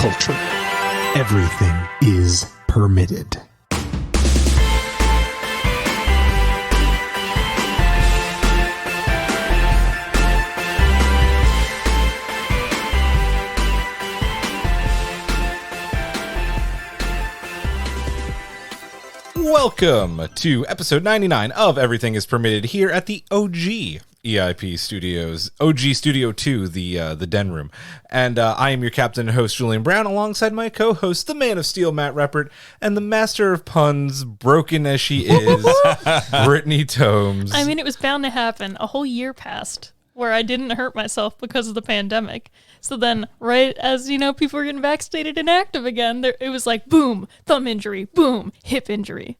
culture. Everything is permitted. Welcome to episode 99 of Everything is Permitted here at the OG EIP Studios, OG Studio 2, the den room. And I am your captain and host, Julian Brown, alongside my co-host, the Man of Steel, Matt Reppert, and the master of puns, broken as she is, Brittany Tomes. I mean, it was bound to happen. A whole year passed where I didn't hurt myself because of the pandemic. So then, right as, people were getting vaccinated and active again, it was like, boom, thumb injury, boom, hip injury.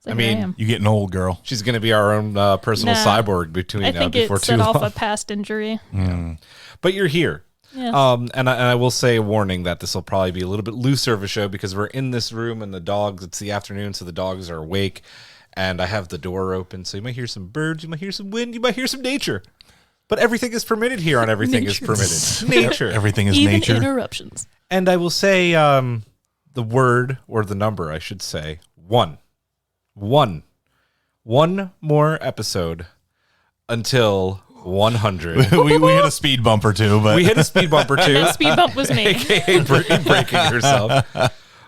Like, I mean, you're getting old, girl. She's going to be our own personal cyborg before too long. I think it set off a past injury. Mm. But you're here. Yes. And I will say a warning that this will probably be a little bit looser of a show because we're in this room and the dogs, it's the afternoon, so the dogs are awake. And I have the door open, so you might hear some birds, you might hear some wind, you might hear some nature. But everything is permitted here on Everything is Permitted. Nature. Everything is Even nature. Interruptions. And I will say the word, or the number, I should say, one. One more episode until 100. we hit a speed bump or two, but We hit a speed bump or two. That speed bump was me. AKA Brittany breaking herself.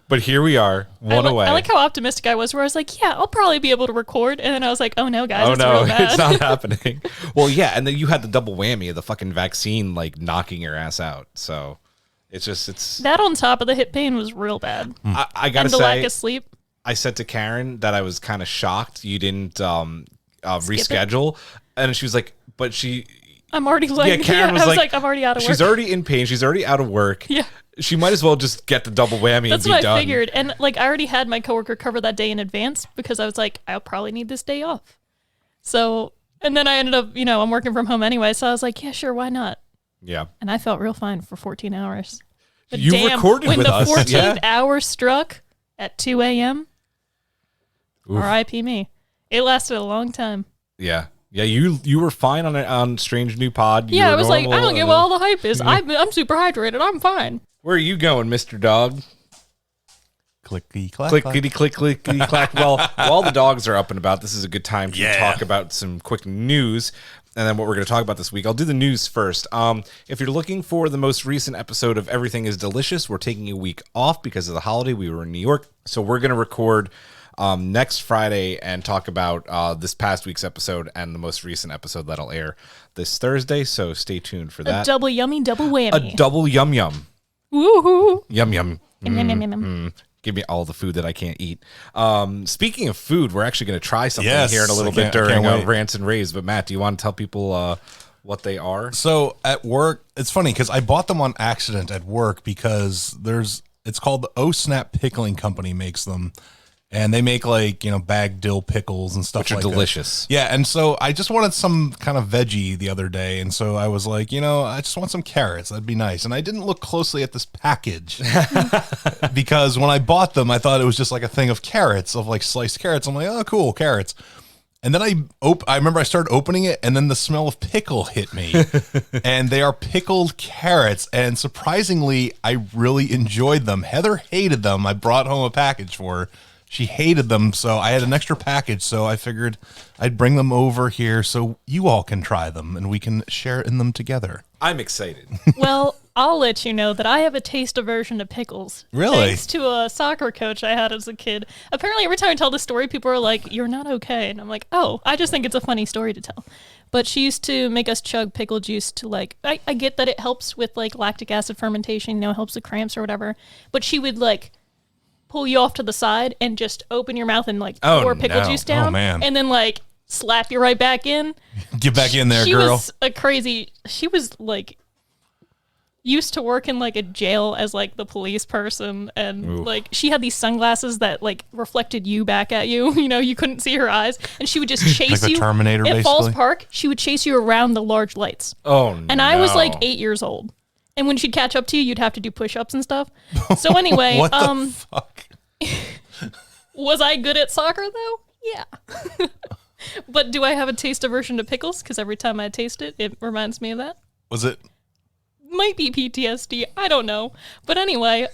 But here we are, away. I like how optimistic I was, where I was like, yeah, I'll probably be able to record. And then I was like, oh no, guys, Oh it's no, real bad. it's not happening. Well, yeah, and then you had the double whammy of the fucking vaccine, like, knocking your ass out. So it's... That on top of the hip pain was real bad. I gotta And the say, lack of sleep. I said to Karen that I was kind of shocked you didn't reschedule. And she was like, but she... I'm already like, Karen was like, I'm already out of work. She's already in pain. She's already out of work. Yeah. She might as well just get the double whammy That's and be what done. I figured. And like, I already had my coworker cover that day in advance because I was like, I'll probably need this day off. So, and then I ended up, I'm working from home anyway. So I was like, yeah, sure. Why not? Yeah. And I felt real fine for 14 hours. But You damn, recorded when with the us. 14th Yeah. hour struck at 2 a.m., Oof. R.I.P. me. It lasted a long time. Yeah. Yeah, you were fine on Strange New Pod. You Yeah, were I was like, normal, I don't get what all the hype is. I'm super hydrated. I'm fine. Where are you going, Mr. Dog? clickety clack. Clickety click, clickety clack. Well, while the dogs are up and about, this is a good time to talk about some quick news. And then what we're going to talk about this week. I'll do the news first. If you're looking for the most recent episode of Everything is Delicious, we're taking a week off because of the holiday. We were in New York. So we're going to record next Friday and talk about this past week's episode and the most recent episode that'll air this Thursday. So stay tuned for that. A double yummy, double whammy. A double yum yum. Woohoo. Yum yum. Yum. Give me all the food that I can't eat. Speaking of food, we're actually going to try something Yes, here in a little I bit can't during wait. Rants and Raves. But Matt, do you want to tell people what they are? So at work, it's funny because I bought them on accident at work because it's called the O Snap Pickling Company makes them. And they make bagged dill pickles and stuff Which are like delicious. that. Yeah, and so I just wanted some kind of veggie the other day, and so I was like, I just want some carrots. That'd be nice. And I didn't look closely at this package because when I bought them, I thought it was just like a thing of carrots, of like sliced carrots. I'm like, oh, cool, carrots. And then I remember I started opening it, and then the smell of pickle hit me. And they are pickled carrots, and surprisingly, I really enjoyed them. Heather hated them. I brought home a package for her. She hated them, so I had an extra package, so I figured I'd bring them over here so you all can try them, and we can share in them together. I'm excited. Well, I'll let you know that I have a taste aversion to pickles. Really? Thanks to a soccer coach I had as a kid. Apparently, every time I tell the story, people are like, you're not okay. And I'm like, oh, I just think it's a funny story to tell. But she used to make us chug pickle juice to I get that it helps with lactic acid fermentation, helps with cramps or whatever. But she would pull you off to the side and just open your mouth and pour pickle juice down. Oh, man. And then slap you right back in. Get back in there, She girl. was she was used to work in a jail as the police person, and she had these sunglasses that reflected you back at you. You couldn't see her eyes, and she would just chase Like the you. Terminator, at Falls basically? Park, she would chase you around the large lights. Oh, no. And I was 8 years old. And when she'd catch up to you, you'd have to do push-ups and stuff. So anyway, What the fuck? was I good at soccer though? Yeah. But do I have a taste aversion to pickles? Because every time I taste it, it reminds me of that. Was it might be PTSD. I don't know. But anyway,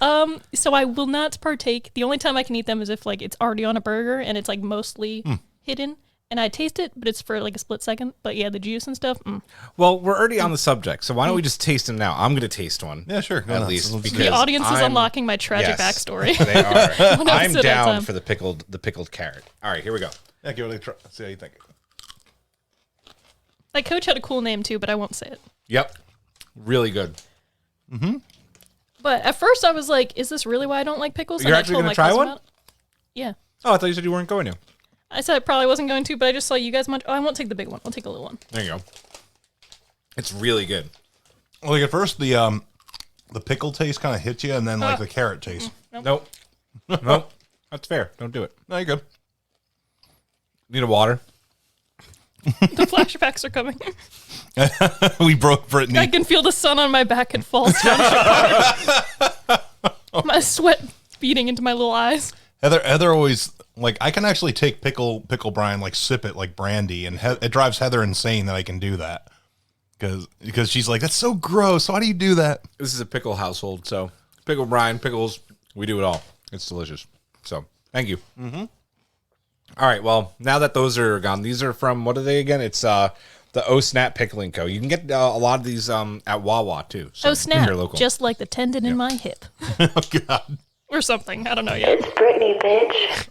so I will not partake. The only time I can eat them is if like it's already on a burger and it's like mostly hidden. And I taste it, but it's for like a split second. But yeah, the juice and stuff. Well, we're already on the subject, so why don't we just taste them now? I'm going to taste one. Yeah, sure. At least. Because The audience is I'm- unlocking my tragic backstory. They are. One I'm episode at a down time. for the pickled carrot. All right, here we go. Yeah, give it a try. See how you think. My coach had a cool name too, but I won't say it. Yep. Really good. But at first I was like, is this really why I don't like pickles? You're And I actually told gonna my try cousin one? about it. Yeah. Oh, I thought you said you weren't going to. I said I probably wasn't going to, but I just saw you guys munch. Oh, I won't take the big one. I'll take a little one. There you go. It's really good. Like at first, the pickle taste kind of hits you, and then like the carrot taste. Nope. Nope. That's fair. Don't do it. No, you're good. Need a water? The flashbacks are coming. We broke Brittany. I can feel the sun on my back and falls down. My sweat beating into my little eyes. Heather always like I can actually take pickle brine, like sip it like brandy, and it drives Heather insane that I can do that because she's like, that's so gross. Why do you do that? This is a pickle household, so pickle brine, pickles, we do it all. It's delicious. So thank you. Mm-hmm. All right, well, now that those are gone, these are from, what are they again? It's the Oh Snap Pickling Co. You can get a lot of these at Wawa too. So Oh snap! they're local. Just like the tendon in my hip, Oh God. or something. I don't know yet. It's Brittany, bitch.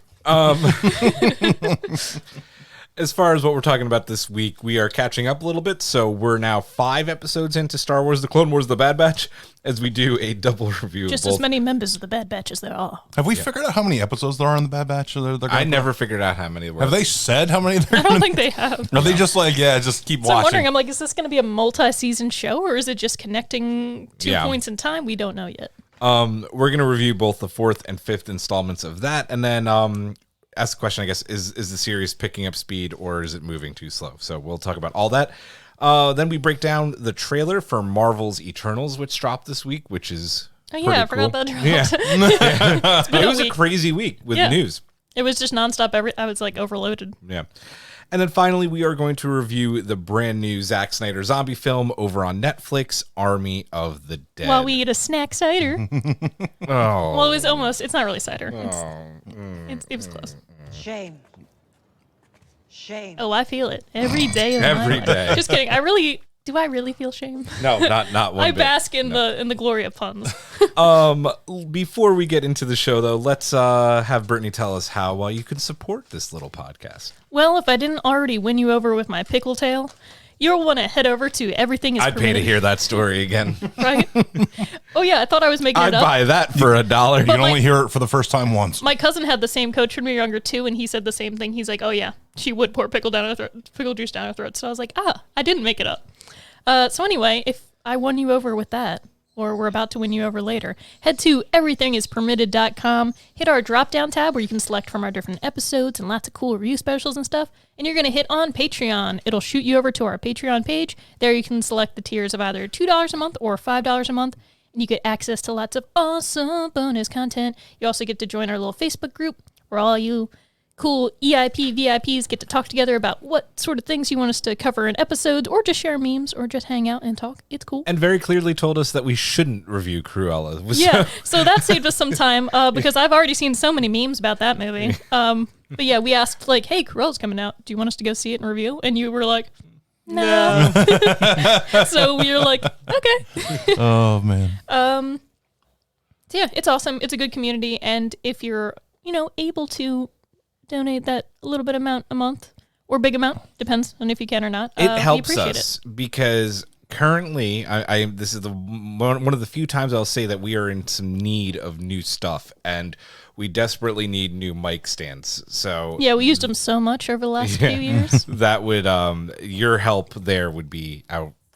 As far as what we're talking about this week, we are catching up a little bit. So we're now 5 episodes into Star Wars: The Clone Wars: The Bad Batch, as we do a double review. Just of both. as many members of the Bad Batch as there are. Have we figured out how many episodes there are in the Bad Batch? They're I gonna never figured out how many were. Have they said how many there I are? don't think they have. Are they just like, yeah, just keep So I'm watching? wondering, I'm like, is this going to be a multi-season show, or is it just connecting 2 Yeah. points in time? We don't know yet. We're going to review both the 4th and 5th installments of that, and then ask the question, I guess, is the series picking up speed or is it moving too slow? So we'll talk about all that. Then we break down the trailer for Marvel's Eternals, which dropped this week, which is Oh yeah, I pretty forgot cool. that dropped. It was a week. crazy week with Yeah. news. It was just nonstop. I was like overloaded. Yeah. And then finally, we are going to review the brand new Zack Snyder zombie film over on Netflix, Army of the Dead. While we eat a snack cider. Oh. Well, it was almost. It's not really cider. It was close. Shame. Shame. Oh, I feel it every day. Of Every my life. day. Just kidding. Do I really feel shame? No, not one I bit. bask in the glory of puns. Before we get into the show, though, let's have Brittany tell us how you can support this little podcast. Well, if I didn't already win you over with my pickle tale, you'll want to head over to Everything Is I'd pay to Permitted, hear that story again. right? Oh yeah, I thought I was making I'd it up. buy that for $1. You can my- only hear it for the first time once. My cousin had the same coach when we were younger too, and he said the same thing. He's like, "Oh yeah, she would pour pickle juice down her throat." So I was like, I didn't make it up. So anyway, if I won you over with that, or we're about to win you over later, head to everythingispermitted.com, hit our drop-down tab where you can select from our different episodes and lots of cool review specials and stuff, and you're going to hit on Patreon. It'll shoot you over to our Patreon page. There you can select the tiers of either $2 a month or $5 a month, and you get access to lots of awesome bonus content. You also get to join our little Facebook group where all you cool EIP VIPs get to talk together about what sort of things you want us to cover in episodes, or just share memes, or just hang out and talk. It's cool. And very clearly told us that we shouldn't review Cruella. Yeah, so that saved us some time because I've already seen so many memes about that movie. But yeah, we asked like, "Hey, Cruella's coming out. Do you want us to go see it and review?" And you were like, "No." So we were like, "Okay." Oh man. So yeah, it's awesome. It's a good community, and if you're able to donate that little bit amount a month or big amount, depends on if you can or not. It we helps appreciate us because currently, I this is the one of the few times I'll say that we are in some need of new stuff, and we desperately need new mic stands. So Yeah, we used them so much over the last few years. that would your help there would be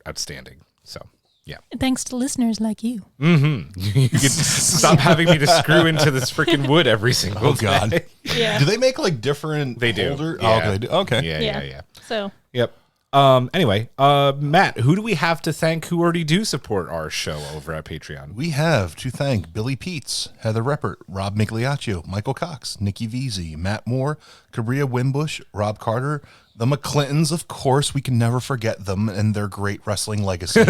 outstanding. So yeah, Thanks to listeners like you. you could stop having me to screw into this freaking wood every single God. day. Yeah. Do they make like different They do. holder? Yeah. Oh, okay, they do. Okay. Yeah. So Yep. Anyway, Matt, who do we have to thank who already do support our show over at Patreon? We have to thank Billy Peets, Heather Reppert, Rob Migliaccio, Michael Cox, Nikki Veazey, Matt Moore, Cabria Wimbush, Rob Carter, the McClintons, of course, we can never forget them and their great wrestling legacy,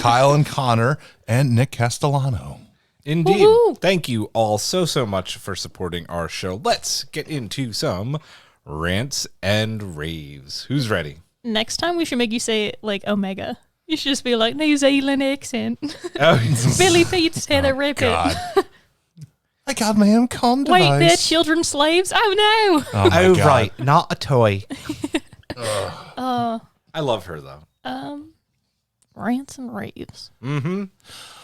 Kyle and Connor, and Nick Castellano. Indeed. Woohoo! Thank you all so much for supporting our show. Let's get into some rants and raves. Who's ready? Next time we should make you say it like Omega. You should just be like New Zealand accent. Oh, Billy Pete's Heather Reppert. God. I got my own condom Wait, device. they're children slaves? Oh no! Oh, my God. right, not a toy. I love her though. Rants and raves. Mm-hmm.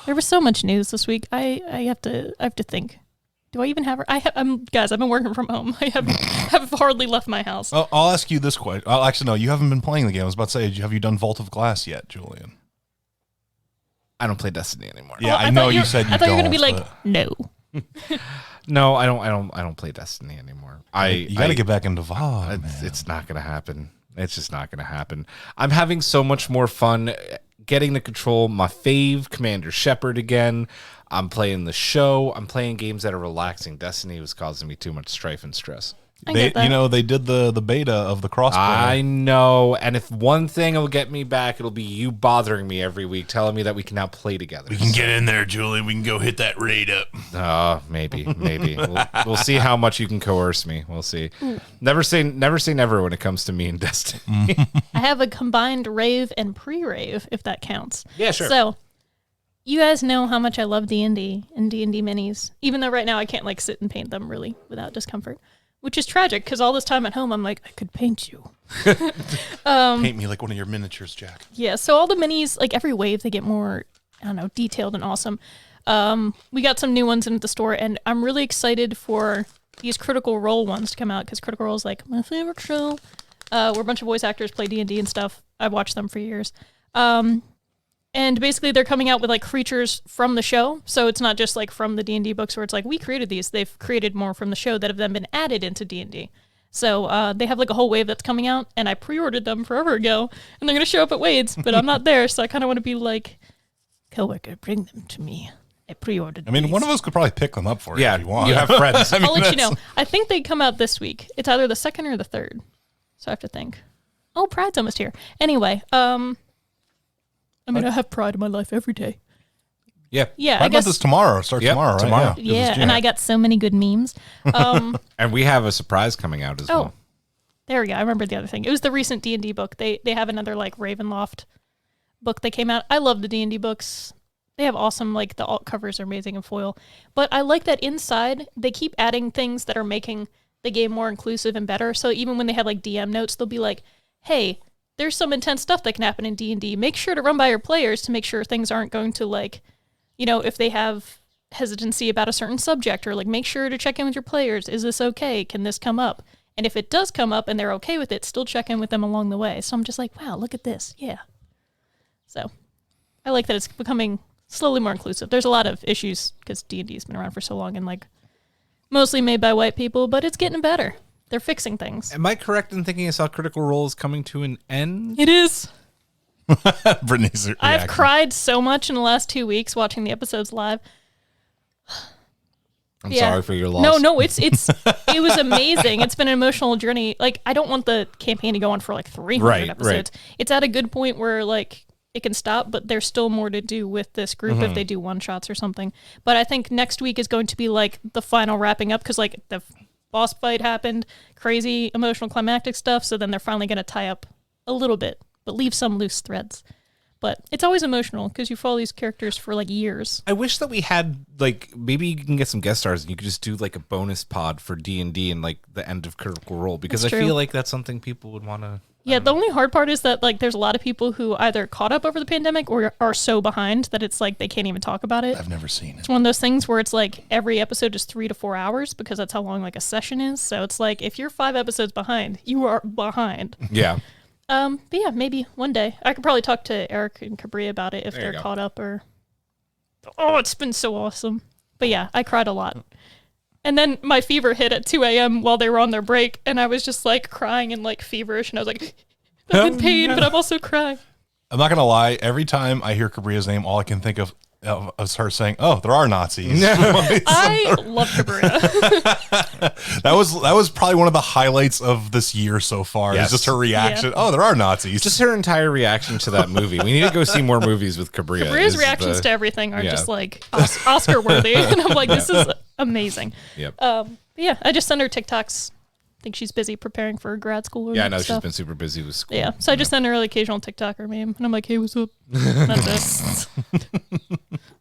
There was so much news this week. I have to think. Do I even have her? Guys, I've been working from home. I have hardly left my house. Oh, I'll ask you this question. Actually, no, you haven't been playing the game. I was about to say, have you done Vault of Glass yet, Julian? I don't play Destiny anymore. Yeah, I I know thought you said you I thought you were don't, gonna be like, but no. No, I don't play Destiny anymore. you got to get back into VOD, man. It's not gonna happen. It's just not gonna happen. I'm having so much more fun getting to control my fave Commander Shepard again. I'm playing the show. I'm playing games that are relaxing. Destiny was causing me too much strife and stress. I get that. You know, they did the beta of the crossplay. I know. And if one thing will get me back, it'll be you bothering me every week, telling me that we can now play together. We can get in there, Julian. We can go hit that raid up. Maybe. We'll see how much you can coerce me. We'll see. Never say never when it comes to me and Destiny. I have a combined rave and pre-rave, if that counts. Yeah, sure. So, you guys know how much I love D&D and D&D minis, even though right now I can't like sit and paint them really without discomfort, which is tragic because all this time at home I'm like, I could paint you. Paint me like one of your miniatures, Jack. Yeah, so all the minis, like every wave, they get more, I don't know, detailed and awesome. We got some new ones in at the store, and I'm really excited for these Critical Role ones to come out because Critical Role is like my favorite show. Where a bunch of voice actors play D&D and stuff. I've watched them for years. And basically they're coming out with like creatures from the show. So it's not just like from the D&D books where it's like, we created these. They've created more from the show that have then been added into D&D. So they have like a whole wave that's coming out, and I pre-ordered them forever ago, and they're going to show up at Wade's, but I'm not there. So I kind of want to be like, coworker, bring them to me. I pre-ordered I mean, these. one of us could probably pick them up for you Yeah, if you want. you have friends. I'll let you know. I think they come out this week. It's either the 2nd or the 3rd. So I have to think. Oh, Pride's almost here. Anyway, I mean, I have Pride in my life every day. Yeah. Yeah, I I guess. this tomorrow. Starts Yep, tomorrow, right? tomorrow. Yeah, and I got so many good memes. And we have a surprise coming out as well. There we go. I remember the other thing. It was the recent D&D book. They have another like Ravenloft book that came out. I love the D&D books. They have awesome, like the alt covers are amazing in foil. But I like that inside they keep adding things that are making the game more inclusive and better. So even when they have like DM notes, they'll be like, hey, there's some intense stuff that can happen in D&D. Make sure to run by your players to make sure things aren't going to like, you know, if they have hesitancy about a certain subject, or like make sure to check in with your players. Is this okay? Can this come up? And if it does come up and they're okay with it, still check in with them along the way. So I'm just like, wow, look at this. Yeah. So I like that it's becoming slowly more inclusive. There's a lot of issues because D&D has been around for so long and like mostly made by white people, but it's getting better. They're fixing things. Am I correct in thinking I saw Critical Role is coming to an end? It is. Brittany's reaction. I've cried so much in the last 2 weeks watching the episodes live. I'm Yeah. sorry for your loss. No, it was amazing. It's been an emotional journey. Like, I don't want the campaign to go on for like 300 Right, episodes. It's at a good point where like it can stop, but there's still more to do with this group if they do one shots or something. But I think next week is going to be like the final wrapping up because like the boss fight happened, crazy emotional climactic stuff. So then they're finally going to tie up a little bit, but leave some loose threads. But it's always emotional because you follow these characters for like years. I wish that we had like maybe you can get some guest stars and you could just do like a bonus pod for D&D and like the end of Critical Role because That's I true. feel like that's something people would want to. Yeah, the only hard part is that like there's a lot of people who either caught up over the pandemic or are so behind that it's like they can't even talk about it. I've never seen it. It's one of those things where it's like every episode is 3 to 4 hours because that's how long like a session is. So it's like if you're 5 episodes behind, you are behind. Yeah. But yeah, maybe one day. I could probably talk to Eric and Cabri about it if There you they're go. caught up or. Oh, it's been so awesome. But yeah, I cried a lot. And then my fever hit at 2 a.m. while they were on their break, and I was just like crying and like feverish, and I was like, I'm in pain, but I'm also crying. I'm not gonna lie. Every time I hear Cabria's name, all I can think of is her saying, "Oh, there are Nazis." I love Cabria. That was probably one of the highlights of this year so far. Yes. Is just her reaction. Yeah. Oh, there are Nazis. Just her entire reaction to that movie. We need to go see more movies with Cabria. Cabria's is reactions the- to everything are yeah. just like Oscar worthy, and I'm like, this is amazing. Yep. But yeah, I just send her TikToks. I think she's busy preparing for grad school. Yeah, I know she's stuff. been super busy with school. Yeah, so I just send her an occasional TikToker meme, and I'm like, hey, what's up? That's it.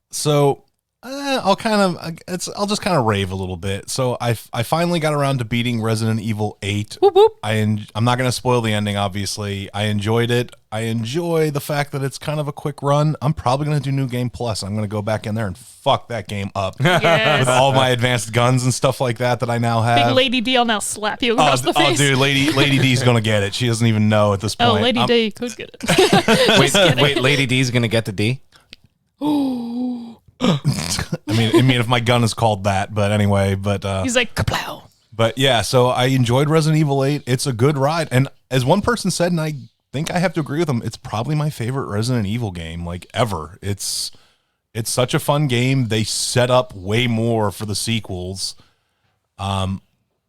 So I'll just kind of rave a little bit. So I finally got around to beating Resident Evil 8. Whoop, whoop. I'm not going to spoil the ending, obviously. I enjoyed it. I enjoy the fact that it's kind of a quick run. I'm probably going to do New Game Plus. I'm going to go back in there and fuck that game up Yes. with all my advanced guns and stuff like that I now have. Big Lady D, I'll now slap you across the face. dude, Lady D's going to get it. She doesn't even know at this point. Oh, Lady I'm- D could get it. Wait, Lady D's gonna get the D? I mean, if my gun is called that, but anyway, He's like, kaplow. But yeah, so I enjoyed Resident Evil 8. It's a good ride. And as one person said, and I think I have to agree with them, it's probably my favorite Resident Evil game, like ever. It's such a fun game. They set up way more for the sequels.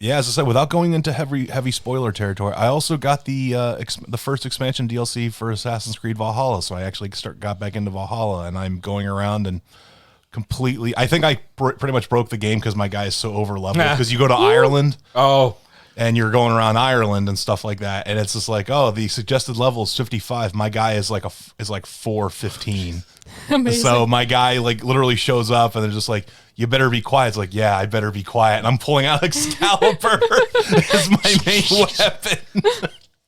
Yeah, as I said, without going into heavy spoiler territory, I also got the first expansion DLC for Assassin's Creed Valhalla. So I actually got back into Valhalla, and I'm going around and completely. I think I pretty much broke the game because my guy is so over leveled. Because you go to Ireland, Oh, and you're going around Ireland and stuff like that, and it's just like, oh, the suggested level is 55. My guy is like 415. Amazing. So my guy like literally shows up, and they're just like, you better be quiet. It's like, yeah, I better be quiet. And I'm pulling out Excalibur as my main weapon.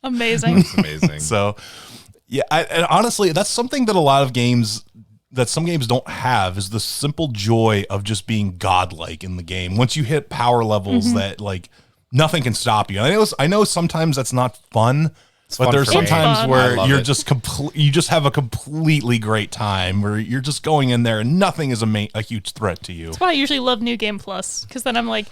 Amazing. amazing. So, yeah, and honestly, that's something that some games don't have, is the simple joy of just being godlike in the game. Once you hit power levels that like nothing can stop you. And I know sometimes that's not fun. But fun there's for me. sometimes It's fun. I where love you're it. just you just have a completely great time where you're just going in there and nothing is a huge threat to you. That's why I usually love New Game Plus, because then I'm like,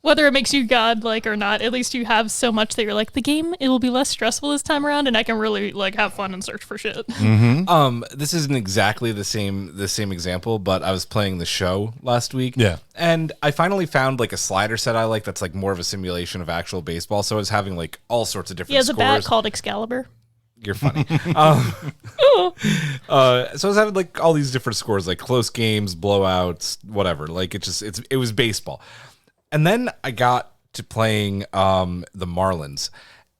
whether it makes you godlike or not, at least you have so much that you're like, the game, it will be less stressful this time around, and I can really like have fun and search for shit. This isn't exactly the same example, but I was playing the show last week. Yeah. And I finally found like a slider set I like that's like more of a simulation of actual baseball. So I was having like all sorts of different He has a bat scores. called Excalibur. You're funny. So I was having like all these different scores, like close games, blowouts, whatever. Like it was baseball. And then I got to playing the Marlins.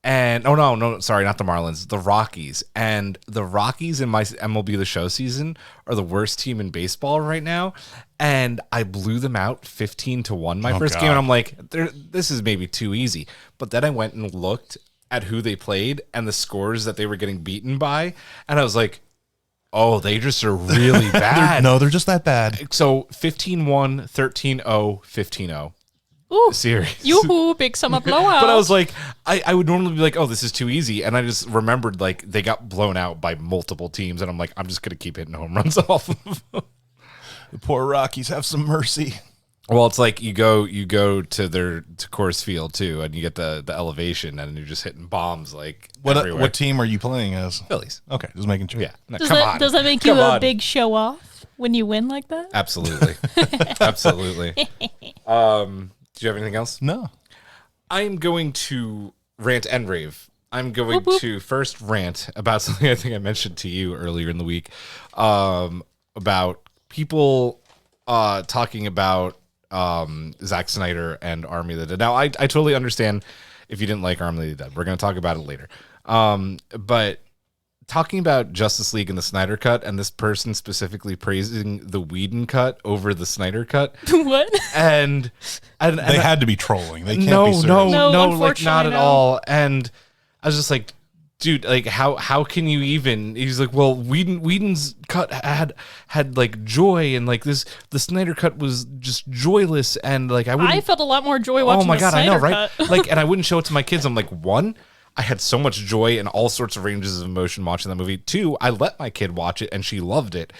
And no, sorry, not the Marlins, the Rockies. And the Rockies in my MLB The Show season are the worst team in baseball right now. And I blew them out 15-1 my first game. And I'm like, this is maybe too easy. But then I went and looked at who they played and the scores that they were getting beaten by. And I was like, oh, they just are really bad. They're just that bad. So 15-1, 13-0, 15-0. Ooh, Series. yoo-hoo, big summer blowout. But I was like, I would normally be like, oh, this is too easy. And I just remembered like they got blown out by multiple teams. And I'm like, I'm just going to keep hitting home runs off of them. The poor Rockies, have some mercy. Well, it's like you go to Coors Field too, and you get the elevation, and you're just hitting bombs like everywhere. What team are you playing as? Phillies. Okay, just making sure. Yeah. No, does come that on. does that make Come you a on. big show off when you win like that? Absolutely. Absolutely. Do you have anything else? No. I'm going to rant and rave. I'm going Whoop, whoop. to first rant about something I think I mentioned to you earlier in the week, about people talking about Zack Snyder and Army of the Dead. Now, I totally understand if you didn't like Army of the Dead. We're going to talk about it later. But talking about Justice League and the Snyder Cut, and this person specifically praising the Whedon cut over the Snyder Cut, What? and They had to be trolling. They can't no, be serious. no, No, no, like unfortunately, not at no. all. And I was just like, dude, like how can you even? He's like, well, Whedon's cut had like joy, and like the Snyder cut was just joyless, and like I wouldn't. I felt a lot more joy watching Oh my the god, I know, Snyder right? Cut. Like, and I wouldn't show it to my kids. I'm like, one, I had so much joy and all sorts of ranges of emotion watching that movie. Two, I let my kid watch it, and she loved it.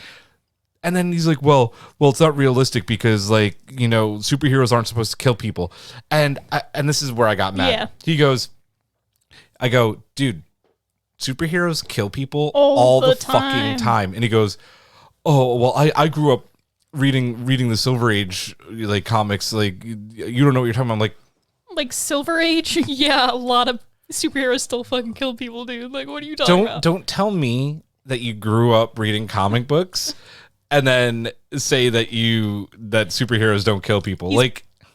And then he's like, well, it's not realistic because, like, you know, superheroes aren't supposed to kill people. And this is where I got mad. Yeah. He goes, I go, dude, superheroes kill people All the the fucking time. time. And he goes, oh, well, I grew up reading the Silver Age like comics. Like, you don't know what you're talking about. I'm like, Like Silver Age, yeah, a lot of superheroes still fucking kill people, dude. Like, what are you talking about? don't tell me that you grew up reading comic books and then say that superheroes don't kill people.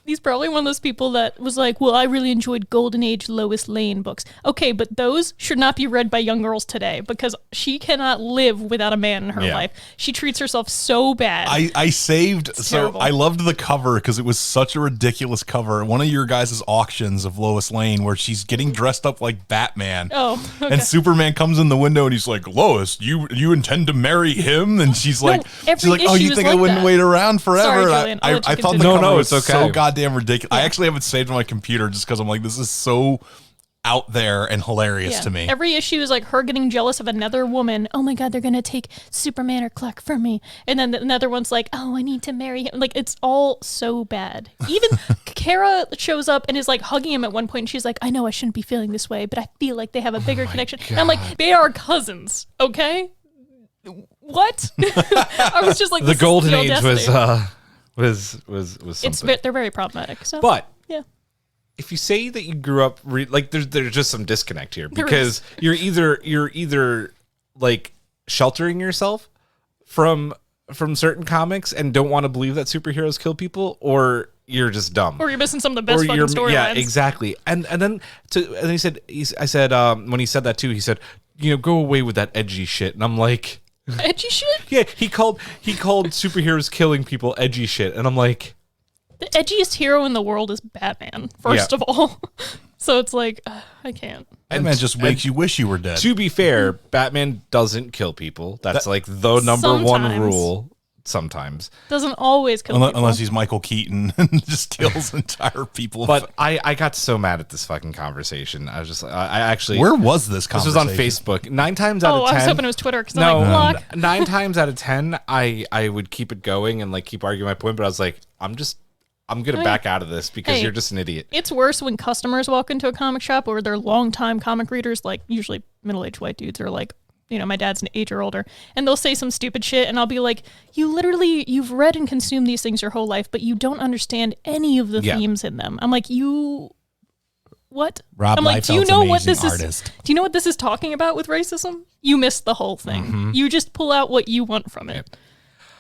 He's probably one of those people that was like, well, I really enjoyed Golden Age Lois Lane books. Okay, but those should not be read by young girls today because she cannot live without a man in her life. She treats herself so bad. I saved, It's so terrible. I loved the cover because it was such a ridiculous cover. One of your guys' auctions of Lois Lane where she's getting dressed up like Batman. Oh, okay. And Superman comes in the window and he's like, Lois, you intend to marry him? And she's like, every oh, you issue is think I like wouldn't that. wait around forever? Sorry, And Julian, I'll let you I thought the continue. cover No, was it's so okay. goddamn ridiculous. I actually have it saved on my computer just because I'm like, this is so out there and hilarious to me. Every issue is like her getting jealous of another woman. Oh my God, they're going to take Superman or Clark from me. And then another one's like, oh, I need to marry him. Like, it's all so bad. Even Kara shows up and is like hugging him at one point. And she's like, I know I shouldn't be feeling this way, but I feel like they have a bigger connection. And I'm like, they are cousins, okay? What? I was just like, the this is Golden the Age audacity. was something. They're very problematic. So, But yeah. if you say that you grew up like there's just some disconnect here There because you're either like sheltering yourself from certain comics and don't want to believe that superheroes kill people, or you're just dumb. Or you're missing some of the best fucking storylines. Yeah, exactly. And then I said when he said that too, he said, go away with that edgy shit. And I'm like, Edgy shit? yeah, he called superheroes killing people edgy shit. And I'm like, The edgiest hero in the world is Batman, first of all. So it's like, I can't. Batman just makes you wish you were dead. to be fair, Batman doesn't kill people. That's like the number one Sometimes. rule. Sometimes. Doesn't always kill people. Unless he's Michael Keaton and just kills entire people. But I got so mad at this fucking conversation. I was just, I actually. Where was this This conversation? was on Facebook. 9 times out Oh, of 10. I was hoping it was Twitter because No, I'm like, block. 9 times out of 10, I would keep it going and like keep arguing my point. But I was like, I'm gonna Hey. back out of this because Hey. you're just an idiot. It's worse when customers walk into a comic shop or they're longtime comic readers, like usually middle-aged white dudes or like, my dad's an age or older, and they'll say some stupid shit, and I'll be like, you've read and consumed these things your whole life, but you don't understand any of the themes in them. I'm like, what? Rob I'm like, do you Liefeld's know what amazing this artist. is? Do you know what this is talking about with racism? You missed the whole thing. Mm-hmm. You just pull out what you want from it.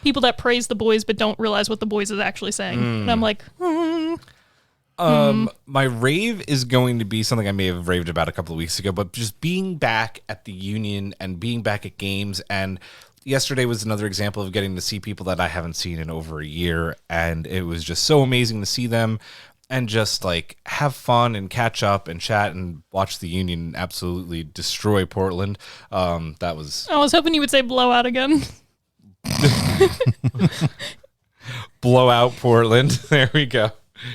People that praise the boys but don't realize what the boys is actually saying. And I'm like, My rave is going to be something I may have raved about a couple of weeks ago, but just being back at the Union and being back at games. And yesterday was another example of getting to see people that I haven't seen in over a year. And it was just so amazing to see them and just like have fun and catch up and chat and watch the Union absolutely destroy Portland. That was I was hoping you would say blowout again. blowout Portland. There we go.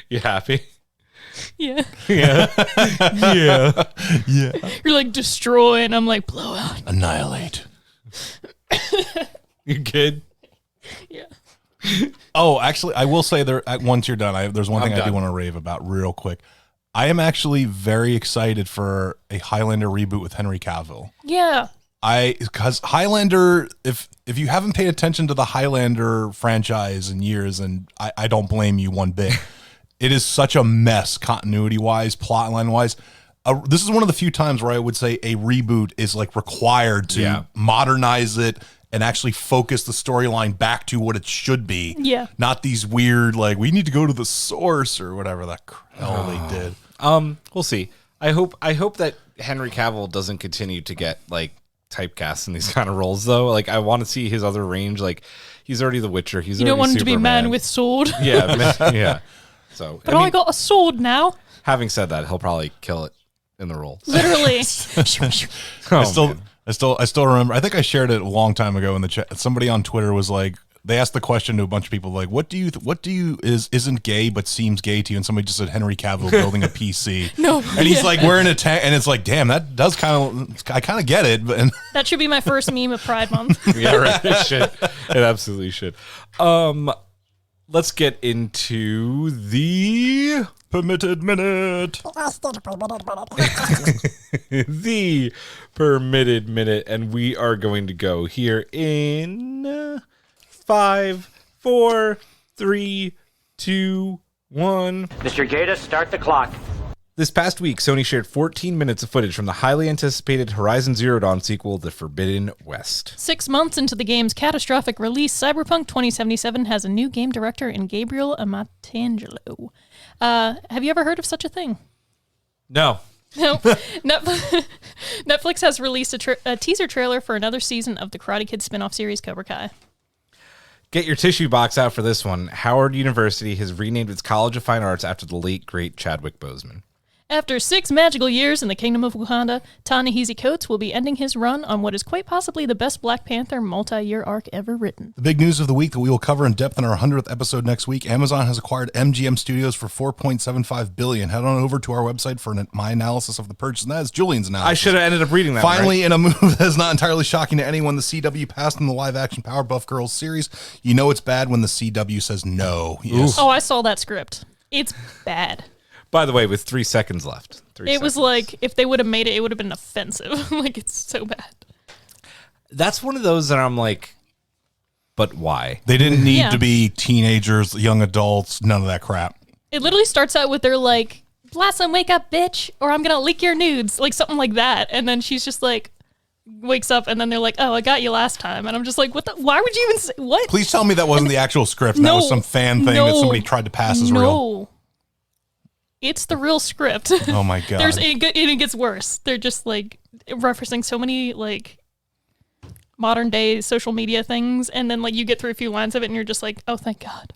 You happy? Yeah. Yeah. Yeah. Yeah. You're like destroy, and I'm like blowout. Annihilate. You good? Yeah. Oh, actually, I will say once you're done, there's one I'm thing I do done. want to rave about real quick. I am actually very excited for a Highlander reboot with Henry Cavill. Yeah. Because Highlander, if you haven't paid attention to the Highlander franchise in years, and I don't blame you one bit, it is such a mess continuity wise, plot line wise. This is one of the few times where I would say a reboot is like required to modernize it and actually focus the storyline back to what it should be. Yeah. Not these weird, like, we need to go to the source or whatever the hell they did. We'll see. I hope that Henry Cavill doesn't continue to get like typecast in these kind of roles though. Like I want to see his other range. Like he's already The Witcher. He's You don't want him to be Superman. man with sword. Yeah. So But I got a sword now. having said that, he'll probably kill it in the role. Literally. Oh, I still remember. I think I shared it a long time ago in the chat. Somebody on Twitter was like, they asked the question to a bunch of people, like, what isn't gay but seems gay to you? And somebody just said Henry Cavill building a PC. No, and he's like wearing a tank, and it's like, damn, that does I kind of get it. But That should be my first meme of Pride Month. yeah, right. It should. It absolutely should. Let's get into the permitted minute. The permitted minute, and we are going to go here in 5, 4, 3, 2, 1. Mr. Gata, start the clock. This past week, Sony shared 14 minutes of footage from the highly anticipated Horizon Zero Dawn sequel, The Forbidden West. 6 months into the game's catastrophic release, Cyberpunk 2077 has a new game director in Gabriel Amatangelo. Have you ever heard of such a thing? No. No. Netflix has released a teaser trailer for another season of the Karate Kid spin-off series Cobra Kai. Get your tissue box out for this one. Howard University has renamed its College of Fine Arts after the late, great Chadwick Boseman. After 6 magical years in the Kingdom of Wakanda, Ta-Nehisi Coates will be ending his run on what is quite possibly the best Black Panther multi-year arc ever written. The big news of the week that we will cover in depth in our 100th episode next week, Amazon has acquired MGM Studios for $4.75 billion. Head on over to our website for my analysis of the purchase, and that is Julian's analysis. I should have ended up reading that. Finally, right? in a move that is not entirely shocking to anyone, the CW passed in the live-action Powerpuff Girls series. You know it's bad when the CW says no. Yes. Oh, I saw that script. It's bad. By the way, with 3 seconds left. It was like, if they would have made it, it would have been offensive. Like, it's so bad. That's one of those that I'm like, but why? They didn't need Yeah. to be teenagers, young adults, none of that crap. It literally starts out with they're like, Blossom, wake up, bitch, or I'm going to leak your nudes. Like, something like that. And then she's just like, wakes up, and then they're like, oh, I got you last time. And I'm just like, what the? Why would you even say, what? Please tell me that wasn't the actual script. And that was some fan thing that somebody tried to pass as real. No. It's the real script. Oh my god! It gets worse. They're just like referencing so many like modern day social media things, and then like you get through a few lines of it, and you're just like, oh, thank God.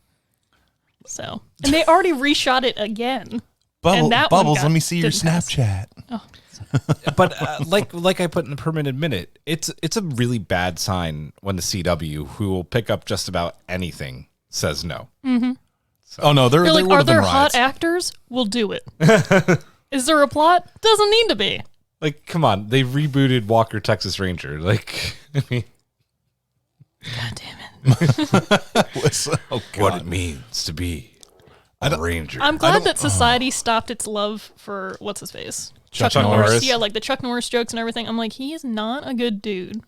So, and they already reshot it again. And that one Bubbles, got let me see your didn't pass. Snapchat. Oh. But like I put in the permitted minute, it's a really bad sign when the CW, who will pick up just about anything, says no. Mm-hmm. So. Oh no, They're like, would are have been there riots. hot actors? We'll do it. Is there a plot? Doesn't need to be. Like, come on, they rebooted Walker Texas Ranger. Like, I mean, God damn it. Oh, God. what it means to be a ranger. I'm glad that society stopped its love for what's his face. Chuck Norris. Yeah, like the Chuck Norris jokes and everything. I'm like, he is not a good dude.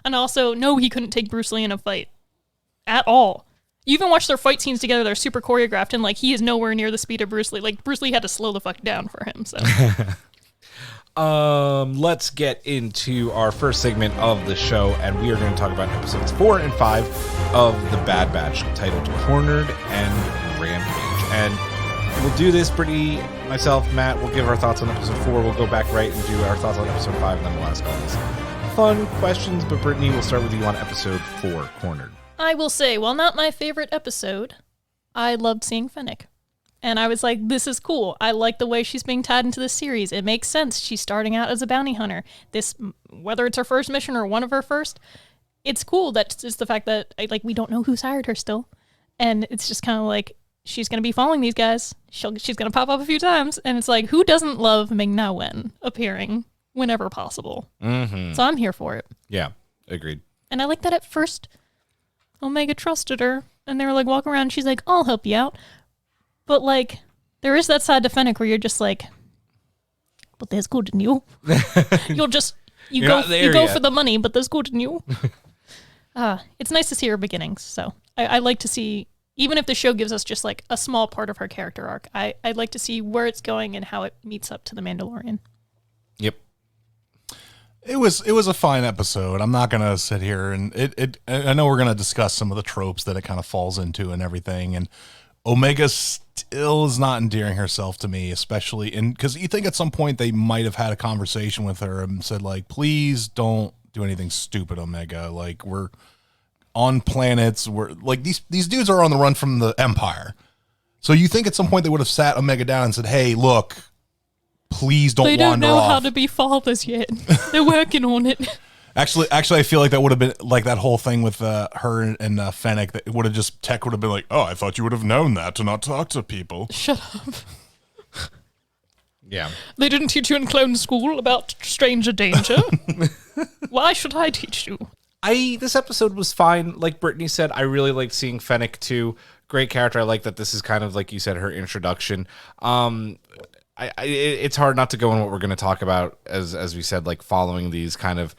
And also, no, he couldn't take Bruce Lee in a fight at all. You even watch their fight scenes together; they're super choreographed, and like he is nowhere near the speed of Bruce Lee. Like Bruce Lee had to slow the fuck down for him. So, let's get into our first segment of the show, and we are going to talk about episodes 4 and 5 of the Bad Batch, titled "Cornered" and "Rampage." And we'll do this. Brittany, myself, Matt, we'll give our thoughts on episode 4. We'll go back right and do our thoughts on episode 5, and then we'll ask all these fun questions. But Brittany, we'll start with you on episode 4, "Cornered." I will say, while not my favorite episode, I loved seeing Fennec. And I was like, this is cool. I like the way she's being tied into this series. It makes sense. She's starting out as a bounty hunter. This, whether it's her first mission or one of her first, it's cool. That's just the fact that like we don't know who's hired her still. And it's just kind of like, she's going to be following these guys. She's going to pop up a few times. And it's like, who doesn't love Ming-Na Wen appearing whenever possible? Mm-hmm. So I'm here for it. Yeah, agreed. And I like that at first Omega trusted her, and they were like walking around, and she's like, I'll help you out. But like, there is that side to Fennec where you're just like, but there's good in you. You go for the money, but there's good in you. It's nice to see her beginnings. So I like to see, even if the show gives us just like a small part of her character arc, I'd like to see where it's going and how it meets up to the Mandalorian. Yep. It was a fine episode. I'm not gonna sit here and I know we're gonna discuss some of the tropes that it kind of falls into and everything. And Omega still is not endearing herself to me, especially because you think at some point they might have had a conversation with her and said like, please don't do anything stupid, Omega. Like we're on planets where like these dudes are on the run from the Empire. So you think at some point they would have sat Omega down and said, hey, look. Please don't wander off. They don't know how to be fathers yet. They're working on it. Actually, I feel like that would have been like that whole thing with her and Fennec. That would have just Tech would have been like, "Oh, I thought you would have known that to not talk to people." Shut up. Yeah. They didn't teach you in clone school about stranger danger. Why should I teach you? This episode was fine. Like Brittany said, I really liked seeing Fennec too. great character. I like that this is kind of, like you said, her introduction. It's hard not to go on what we're going to talk about, as we said, like following these kind of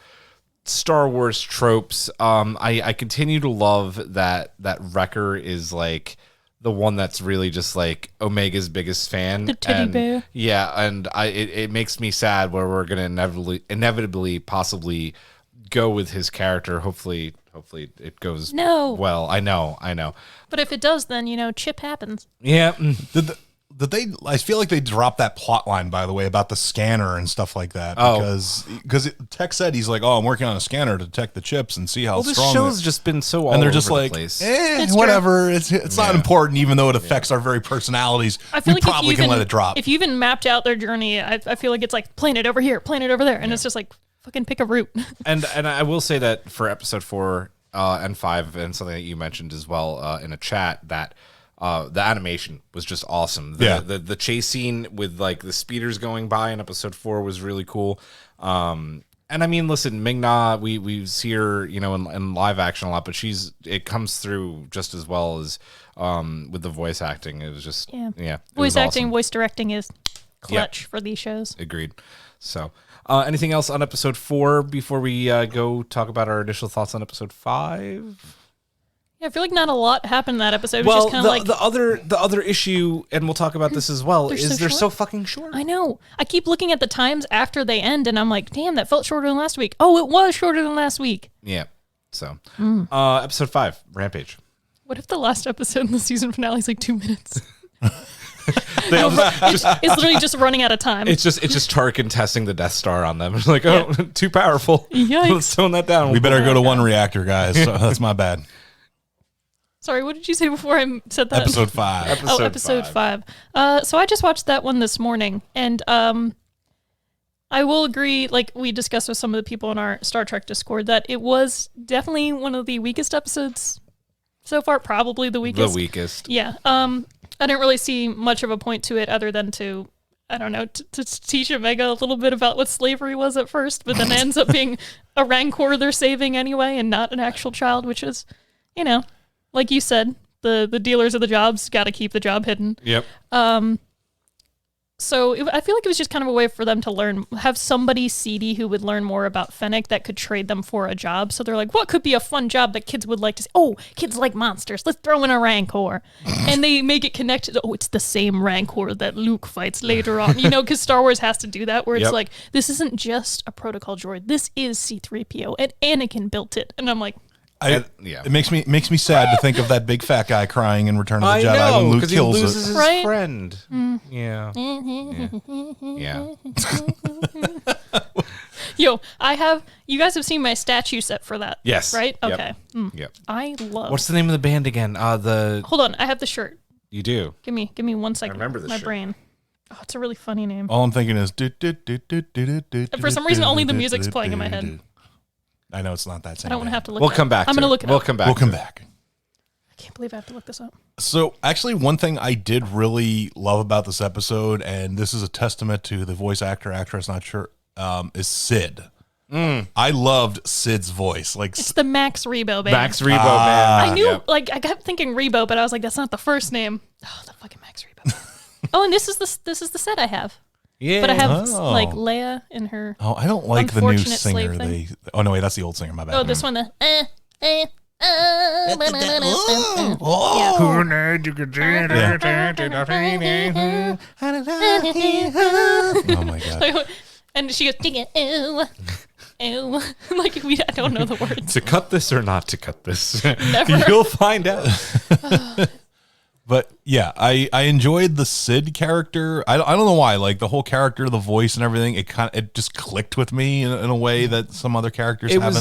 Star Wars tropes. I continue to love that Wrecker is like the one that's really just like Omega's biggest fan. The teddy bear. Yeah, and it makes me sad where we're going to inevitably possibly go with his character. Hopefully it goes well. I know. But if it does, then, Chip happens. Yeah. Did they? I feel like they dropped that plot line, by the way, about the scanner and stuff like that. Because Tech said he's like, I'm working on a scanner to detect the chips and see how This strong. show's just been so all and they're over just the like, place. whatever. It's not important, even though it affects our very personalities. I feel We like probably can let it drop. If you even mapped out their journey, I feel like it's like planet over here, planet over there, and it's just like fucking pick a route. And I will say that for episode 4 and 5, and something that you mentioned as well in a chat, that the animation was just awesome. The chase scene with like the speeders going by in episode 4 was really cool. And I mean, listen, Ming-Na, we see her, in live action a lot, but it comes through just as well as with the voice acting. It was just Voice acting, awesome. voice directing is clutch for these shows. Agreed. So, anything else on episode 4 before we go talk about our initial thoughts on episode 5? Yeah, I feel like not a lot happened in that episode. It was just kind of like the other issue, and we'll talk about this as well, they're so short. fucking short. I know. I keep looking at the times after they end, and I'm like, damn, that felt shorter than last week. Oh, it was shorter than last week. Yeah. So, episode 5, Rampage. What if the last episode in the season finale is like 2 minutes? Just- It's literally just running out of time. it's just Tarkin testing the Death Star on them. It's like, too powerful. Yikes. Let's tone that down. we better go to one reactor, guys. So that's my bad. Sorry, what did you say before I said that? Episode 5. Episode 5. So I just watched that one this morning, and I will agree, like we discussed with some of the people in our Star Trek Discord, that it was definitely one of the weakest episodes so far, probably the weakest. The weakest. Yeah. I didn't really see much of a point to it other than to, I don't know, to teach Omega a little bit about what slavery was at first, but then it ends up being a Rancor they're saving anyway and not an actual child, which is, like you said, the dealers of the jobs got to keep the job hidden. Yep. So I feel like it was just kind of a way for them to have somebody seedy who would learn more about Fennec that could trade them for a job. So they're like, what could be a fun job that kids would like to see? Oh, kids like monsters. Let's throw in a Rancor. And they make it connected. Oh, it's the same Rancor that Luke fights later on. Because Star Wars has to do that, where it's like, this isn't just a protocol droid. This is C-3PO, and Anakin built it. And I'm like, It makes me sad to think of that big fat guy crying in Return of the Jedi when Luke he kills loses his Right? friend. Yeah. yo, you guys have seen my statue set for that. Yes. Right? Yep. Okay. Yep. I love. What's the name of the band again? Hold on, I have the shirt. You do. Give me 1 second. remember this My shirt. brain. Oh, it's a really funny name. All I'm thinking is For some reason, only the music's playing in my head. I know it's not that same. I don't want to have to look. We'll it come up. back. I'm to gonna it. look it We'll up. come back. We'll come to it. back. I can't believe I have to look this up. So actually, one thing I did really love about this episode, and this is a testament to the voice actress, not sure, is Sid. I loved Sid's voice. Like It's the Max Rebo band. Max Rebo, man. I knew, Yep. I kept thinking Rebo, but I was like, that's not the first name. Oh, the fucking Max Rebo. Oh, and this is the set I have. Yeah. But I have Oh. like Leia and her. Oh, I don't like the new Unfortunate singer. slave thing. Oh no, wait, that's the old singer. My bad. Oh, this one. Yeah. Oh my god. And she goes, "Dig it, ew, ew." Like I don't know the words. To cut this or not to cut this? Never. You'll find out. But yeah, I enjoyed the Sid character. I don't know why. Like the whole character, the voice, and everything. It just clicked with me in a way that some other characters It haven't.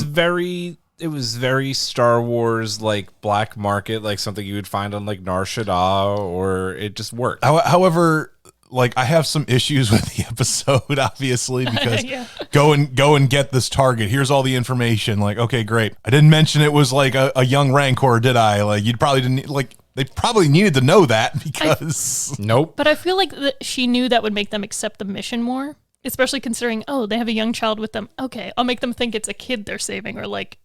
was very Star Wars, like black market, like something you would find on like Nar Shaddaa, or it just worked. However, like I have some issues with the episode, obviously, because Yeah. go and get this target. Here's all the information. Like, okay, great. I didn't mention it was like a young Rancor, did I? Like, you probably didn't. Like, they probably needed to know that because Nope. But I feel like she knew that would make them accept the mission more, especially considering, oh, they have a young child with them. Okay, I'll make them think it's a kid they're saving, or like,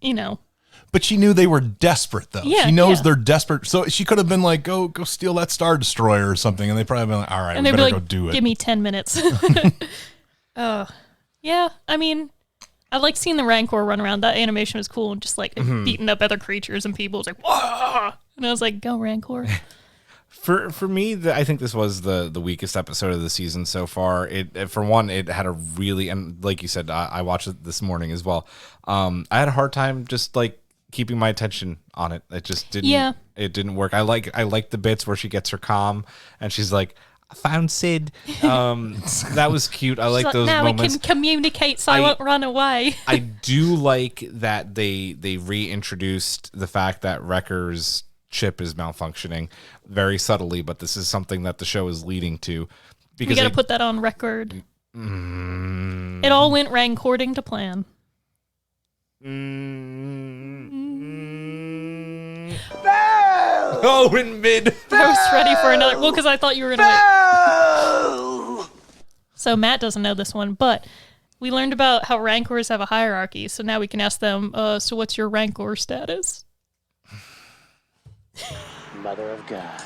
But she knew they were desperate, though. Yeah, she knows yeah. they're desperate. So she could have been like, go steal that Star Destroyer or something. And they probably been like, all right, And we they'd be better like, go do it. give me 10 minutes. Yeah, I mean, I like seeing the Rancor run around. That animation was cool and just like beating up other creatures and people. It was like, whoa! And I was like, go Rancor. For me, I think this was the weakest episode of the season so far. For one, it had a really, and like you said, I watched it this morning as well. I had a hard time just like keeping my attention on it. It just didn't. Yeah. It didn't work. I like the bits where she gets her comm and she's like, I found Sid. That was cute. I like those now moments. we can communicate so I won't run away. I do like that they reintroduced the fact that Wrecker's chip is malfunctioning very subtly, but this is something that the show is leading to. We got to put that on record. It all went according to plan. Oh, in mid. I was ready for another. Well, because I thought you were going to wait. So Matt doesn't know this one, but we learned about how Rancors have a hierarchy. So now we can ask them, so what's your Rancor status? Mother of God.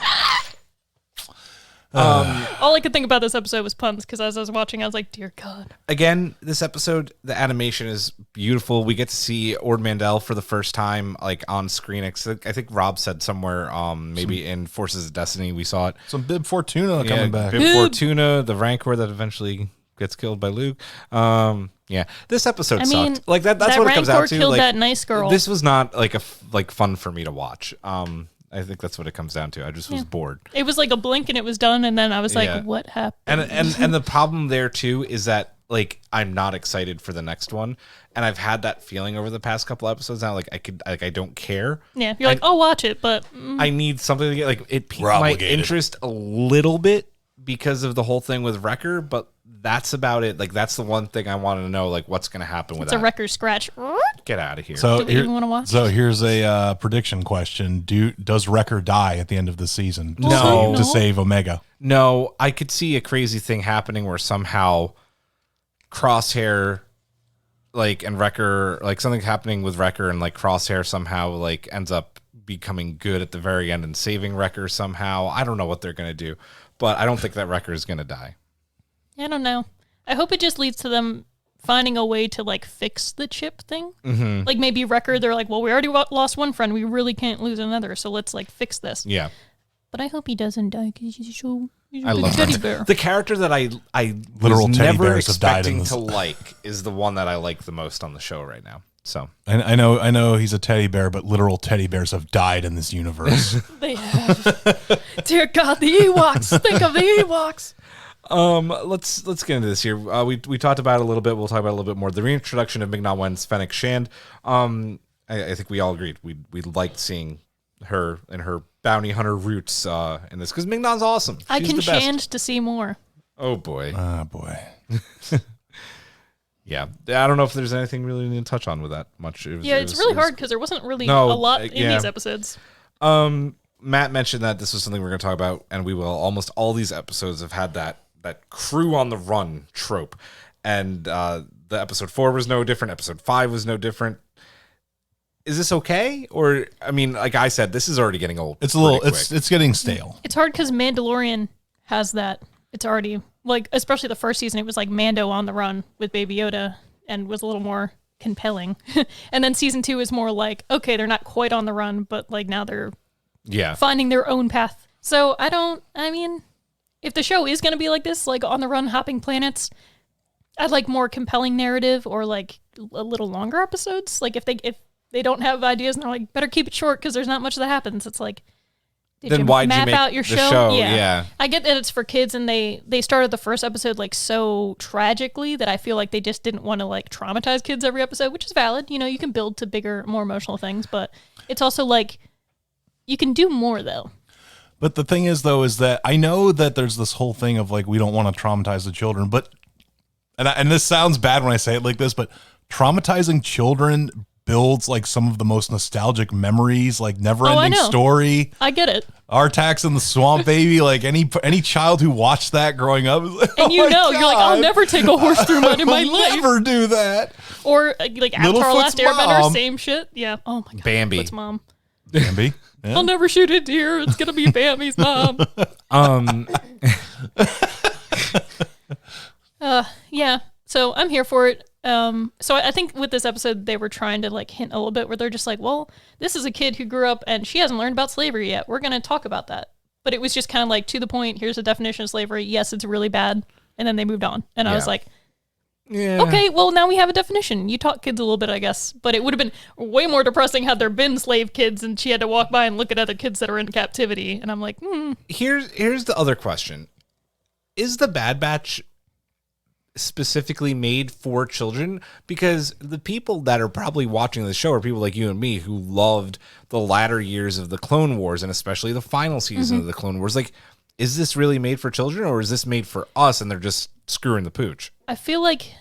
All I could think about this episode was puns, because as I was watching, I was like, dear God. Again, this episode, the animation is beautiful. We get to see Ord Mantell for the first time, like on screen. I think Rob said somewhere, maybe in Forces of Destiny, we saw it. Some Bib Fortuna coming back. Bib Fortuna, the Rancor that eventually gets killed by Luke. Yeah, this episode sucked. Like that's that what it comes Rancor out to. killed Like, that nice girl. This was not like fun for me to watch. I think that's what it comes down to. I just was bored. It was like a blink and it was done, and then I was like, Yeah. what happened? And the problem there too is that like I'm not excited for the next one, and I've had that feeling over the past couple episodes now. Like I don't care. Yeah, you're like, I'll watch it, but I need something to get like it piqued We're my obligated. interest a little bit because of the whole thing with Wrecker, but that's about it. Like that's the one thing I want to know. Like what's going to happen with it's a that? Wrecker scratch. Get out of here. So Do we even wanna watch? So here's a prediction question: does Wrecker die at the end of the season? No. to save Omega. No, I could see a crazy thing happening where somehow Crosshair, like, and Wrecker, like something happening with Wrecker and like Crosshair somehow like ends up becoming good at the very end and saving Wrecker somehow. I don't know what they're gonna do, but I don't think that Wrecker is gonna die. I don't know. I hope it just leads to them finding a way to like fix the chip thing. Mm-hmm. Like maybe Wrecker, they're like, well, we already lost one friend. We really can't lose another. So let's like fix this. Yeah. But I hope he doesn't die because he's a I big love teddy that. bear. The character that I Literal was teddy never bears have died in expecting this. to like is the one that I like the most on the show right now. So I know he's a teddy bear, but literal teddy bears have died in this universe. They have. Dear God, the Ewoks. Think of the Ewoks. let's get into this here. We talked about it a little bit. We'll talk about it a little bit more. The reintroduction of Ming-Na Wen's Fennec Shand. I think we all agreed we liked seeing her and her bounty hunter roots in this because Ming-Na's awesome. She's I can the best. Shand to see more. Oh boy. Oh boy. Yeah, I don't know if there's anything really to touch on with that much. It's really hard because there wasn't really No, a lot in yeah. these episodes. Matt mentioned that this was something we're going to talk about, and we will. Almost all these episodes have had that crew on the run trope, and the episode 4 was no different. Episode 5 was no different. Is this okay? Or I mean, like I said, this is already getting old. It's a little. pretty It's quick. it's getting stale. It's hard because Mandalorian has that. It's already, like, especially the first season, it was like Mando on the run with Baby Yoda and was a little more compelling. And then season 2 is more like, okay, they're not quite on the run, but like now they're finding their own path. So I mean, if the show is going to be like this, like on the run hopping planets, I'd like more compelling narrative or like a little longer episodes. Like if they don't have ideas and they're like, better keep it short because there's not much that happens. It's like, did Then you why'd you map make out your the show? show? Yeah. I get that it's for kids and they started the first episode like so tragically that I feel like they just didn't want to like traumatize kids every episode, which is valid. You know, you can build to bigger, more emotional things, but it's also like you can do more though. But the thing is, though, is that I know that there's this whole thing of like we don't want to traumatize the children, but and this sounds bad when I say it like this, but traumatizing children builds like some of the most nostalgic memories, like Never I Ending know. Story, I get it. Artax and the Swamp Baby. Like any child who watched that growing up, is like, And oh you my know, you're like, I'll God, never take a horse through mud in my I'll life. never do that. Or like Avatar: Last Littlefoot's Airbender, mom. same shit. Yeah. Oh my God. Bambi. Littlefoot's mom. Bambi. Yeah. I'll never shoot a deer. It's gonna be Bambi's mom. Yeah. So I'm here for it. So I think with this episode, they were trying to like hint a little bit where they're just like, well, this is a kid who grew up and she hasn't learned about slavery yet. We're going to talk about that. But it was just kind of like to the point. Here's a definition of slavery. Yes, it's really bad. And then they moved on. And I was like, Yeah. okay, well, now we have a definition. You taught kids a little bit, I guess. But it would have been way more depressing had there been slave kids and she had to walk by and look at other kids that are in captivity. And I'm like, Here's the other question. Is the Bad Batch specifically made for children? Because the people that are probably watching the show are people like you and me who loved the latter years of the Clone Wars and especially the final season of the Clone Wars. Like, is this really made for children or is this made for us and they're just screwing the pooch? I feel like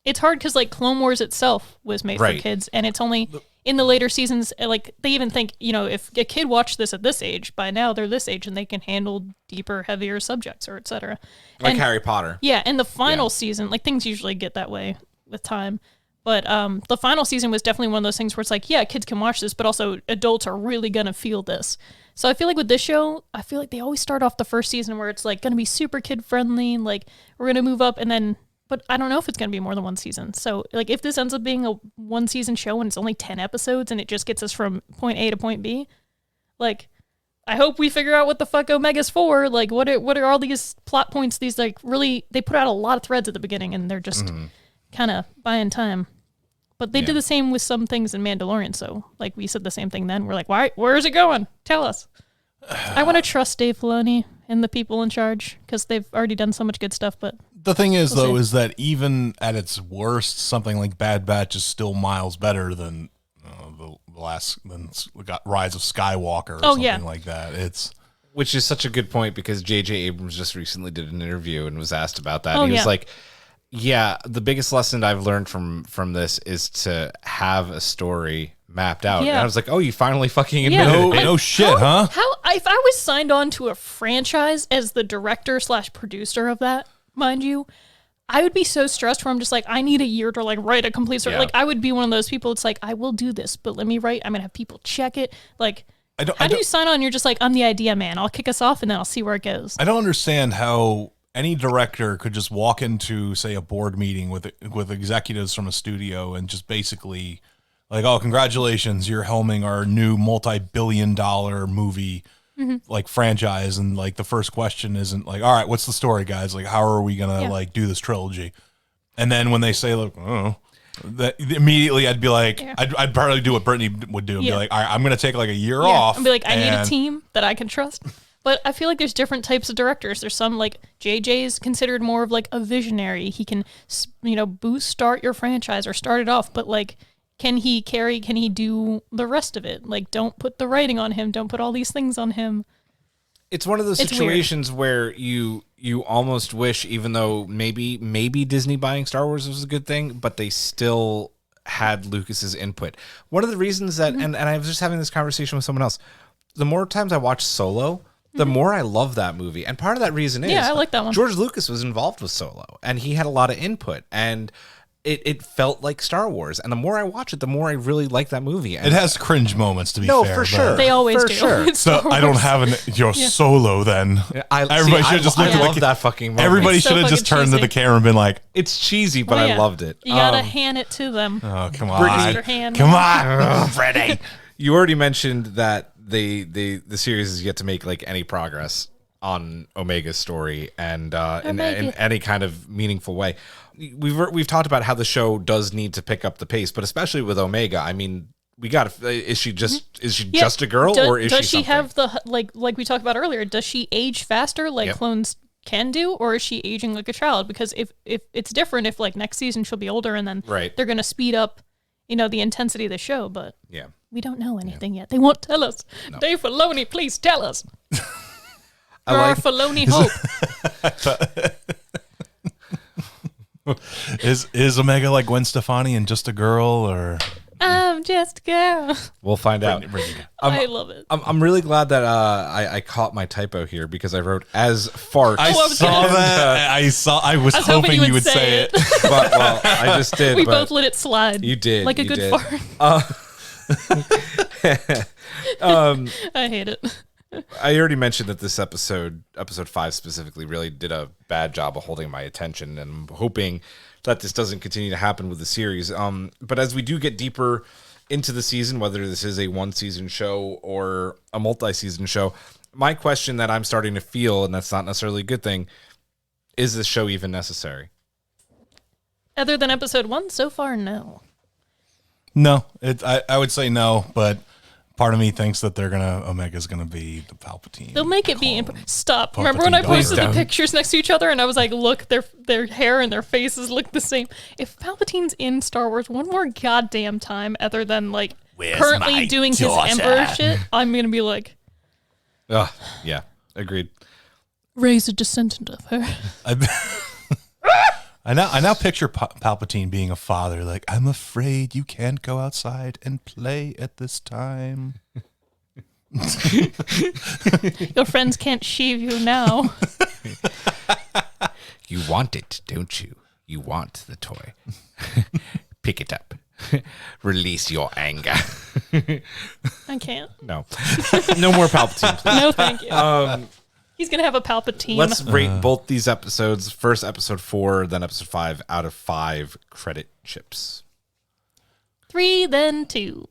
it's hard because like Clone Wars itself was made Right. for kids, and it's only in the later seasons. Like they even think, if a kid watched this at this age, by now they're this age and they can handle deeper, heavier subjects or etc. Like And- Harry Potter. Yeah, and the final season, like things usually get that way with time. But the final season was definitely one of those things where it's like, yeah, kids can watch this, but also adults are really gonna feel this. So I feel like with this show, I feel like they always start off the first season where it's like gonna be super kid friendly, like we're gonna move up, and then, but I don't know if it's gonna be more than one season. So like if this ends up being a one season show and it's only 10 episodes and it just gets us from point A to point B, like I hope we figure out what the fuck Omega's for. Like what are all these plot points? These like really, they put out a lot of threads at the beginning and they're just kind of buying time. But they did the same with some things in Mandalorian. So like we said the same thing then. We're like, why? Where is it going? Tell us. I want to trust Dave Filoni and the people in charge because they've already done so much good stuff. But The thing is, We'll though, see. is that even at its worst, something like Bad Batch is still miles better than the last Rise of Skywalker or something like that. It's Which is such a good point because J.J. Abrams just recently did an interview and was asked about that. Oh, And he yeah. was like, yeah, the biggest lesson I've learned from this is to have a story mapped out. Yeah. And I was like, oh, you finally fucking Yeah. admitted it. no shit, huh? how if I was signed on to a franchise as the director / producer of that, mind you, I would be so stressed where I'm just like, I need a year to like write a complete story. Yeah. Like I would be one of those people. It's like, I will do this, but let me write. I'm going to have people check it. Like, how do you sign on? You're just like, I'm the idea man. I'll kick us off and then I'll see where it goes. I don't understand how any director could just walk into, say, a board meeting with executives from a studio and just basically like, oh, congratulations, you're helming our new multi-billion-dollar movie like franchise, and like the first question isn't like, all right, what's the story, guys? Like, how are we gonna like do this trilogy? And then when they say, like, oh, that immediately I'd be like, I'd probably do what Brittany would do and be like, all right, I'm gonna take like a year off And be like, I need a and- team that I can trust. But I feel like there's different types of directors. There's some like JJ's considered more of like a visionary. He can, start your franchise or start it off, but like, can he do the rest of it? Like, don't put the writing on him. Don't put all these things on him. It's one of those It's situations where you almost wish, even though maybe Disney buying Star Wars was a good thing, but they still had Lucas's input. One of the reasons that, and I was just having this conversation with someone else, the more times I watch Solo, the more I love that movie. And part of that reason is, I like that one. George Lucas was involved with Solo, and he had a lot of input, and it felt like Star Wars. And the more I watch it, the more I really like that movie. And It has cringe moments, to be No, fair. for but- sure. They always For do. sure. It's So Star I don't Wars. have your Solo then. Everybody should have just looked I at love the that fucking moment. Everybody It's so should have fucking just turned to cheesy. the camera and been like, It's cheesy, but Oh, I yeah. loved it. You gotta hand it to them. "Oh, come Raise your on, hand. come on, Freddie." You already mentioned that the series is yet to make like any progress on Omega's story and in any kind of meaningful way. We've talked about how the show does need to pick up the pace, but especially with Omega, I mean, we got to. Is she just Yeah. just a girl, or is does she she something? have the like we talked about earlier? Does she age faster like Yep. clones can do, or is she aging like a child? Because if it's different, if like next season she'll be older and then Right. they're gonna speed up, the intensity of the show. But Yeah. we don't know anything yet. They won't tell us. Dave Filoni, please tell us. I You're our like- Filoni hope. Is Omega like Gwen Stefani and just a girl, or just a girl. We'll find out. I love it. I'm really glad that I caught my typo here because I wrote as fart. I saw that. I was hoping you would say it. But, well, I just did. We but both let it slide. You did. Like a you good did. fart. I hate it. I already mentioned that this episode 5 specifically, really did a bad job of holding my attention, and I'm hoping that this doesn't continue to happen with the series. But as we do get deeper into the season, whether this is a one-season show or a multi-season show, my question that I'm starting to feel, and that's not necessarily a good thing, is this show even necessary? Other than episode 1, so far, no. No, I would say no, but part of me thinks that Omega's gonna be the Palpatine. They'll make it be. Stop. Palpatine Remember when I daughter. posted the pictures next to each other and I was like, look, their hair and their faces look the same. If Palpatine's in Star Wars one more goddamn time, other than like currently doing his Emperor shit, I'm gonna be like, Yeah, agreed. Rey's a descendant of her. I now picture Palpatine being a father. Like, I'm afraid you can't go outside and play at this time. Your friends can't sheave you now. You want it, don't you? You want the toy. Pick it up. Release your anger. I can't. No. No more Palpatine, please. No, thank you. He's gonna have a Palpatine. Let's rate both these episodes. First, episode 4, then episode 5, out of 5 credit chips. 3, then 2.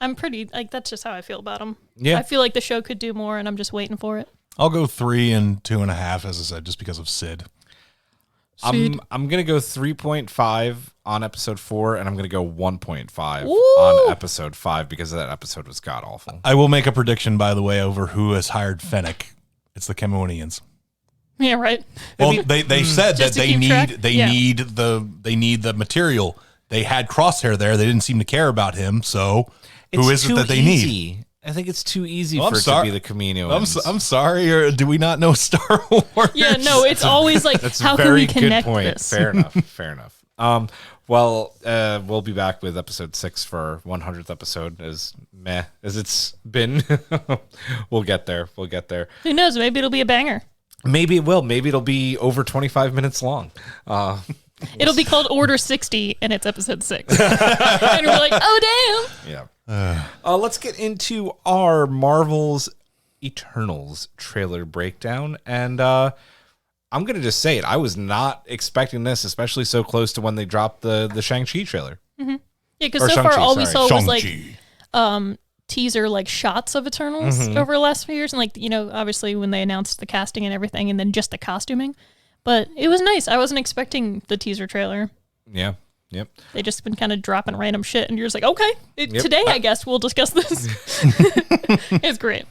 I'm pretty like that's just how I feel about them. Yeah. I feel like the show could do more, and I'm just waiting for it. I'll go 3 and 2.5, as I said, just because of Sid. I'm gonna go 3.5 on episode 4, and I'm gonna go 1.5 on episode 5 because that episode was god awful. I will make a prediction, by the way, over who has hired Fennec. It's the Cameroonians. Yeah, right. Well, they said that Just to they keep need track? Yeah. need the material. They had Crosshair there. They didn't seem to care about him. So who is it that they need? I think it's too easy Well, for I'm it sorry. to be the Kaminoans. I'm sorry, or do we not know Star Wars? Yeah, no, it's always like, That's how a can very we connect good point. this? Fair enough. Fair enough. We'll be back with episode 6 for our 100th episode. As meh as it's been, we'll get there. We'll get there. Who knows? Maybe it'll be a banger. Maybe it will. Maybe it'll be over 25 minutes long. It'll be called Order 60, and it's episode 6. And we're like, oh, damn. Yeah. Let's get into our Marvel's Eternals trailer breakdown. And I'm going to just say it. I was not expecting this, especially so close to when they dropped the Shang-Chi trailer. Yeah, because Or so far Shang-Chi, all we sorry. saw was like Shang-Chi. teaser like shots of Eternals over the last few years, and like obviously when they announced the casting and everything, and then just the costuming. But it was nice. I wasn't expecting the teaser trailer. Yeah. Yep. They just been kind of dropping random shit, and you're just like, okay, today I guess we'll discuss this. It's great.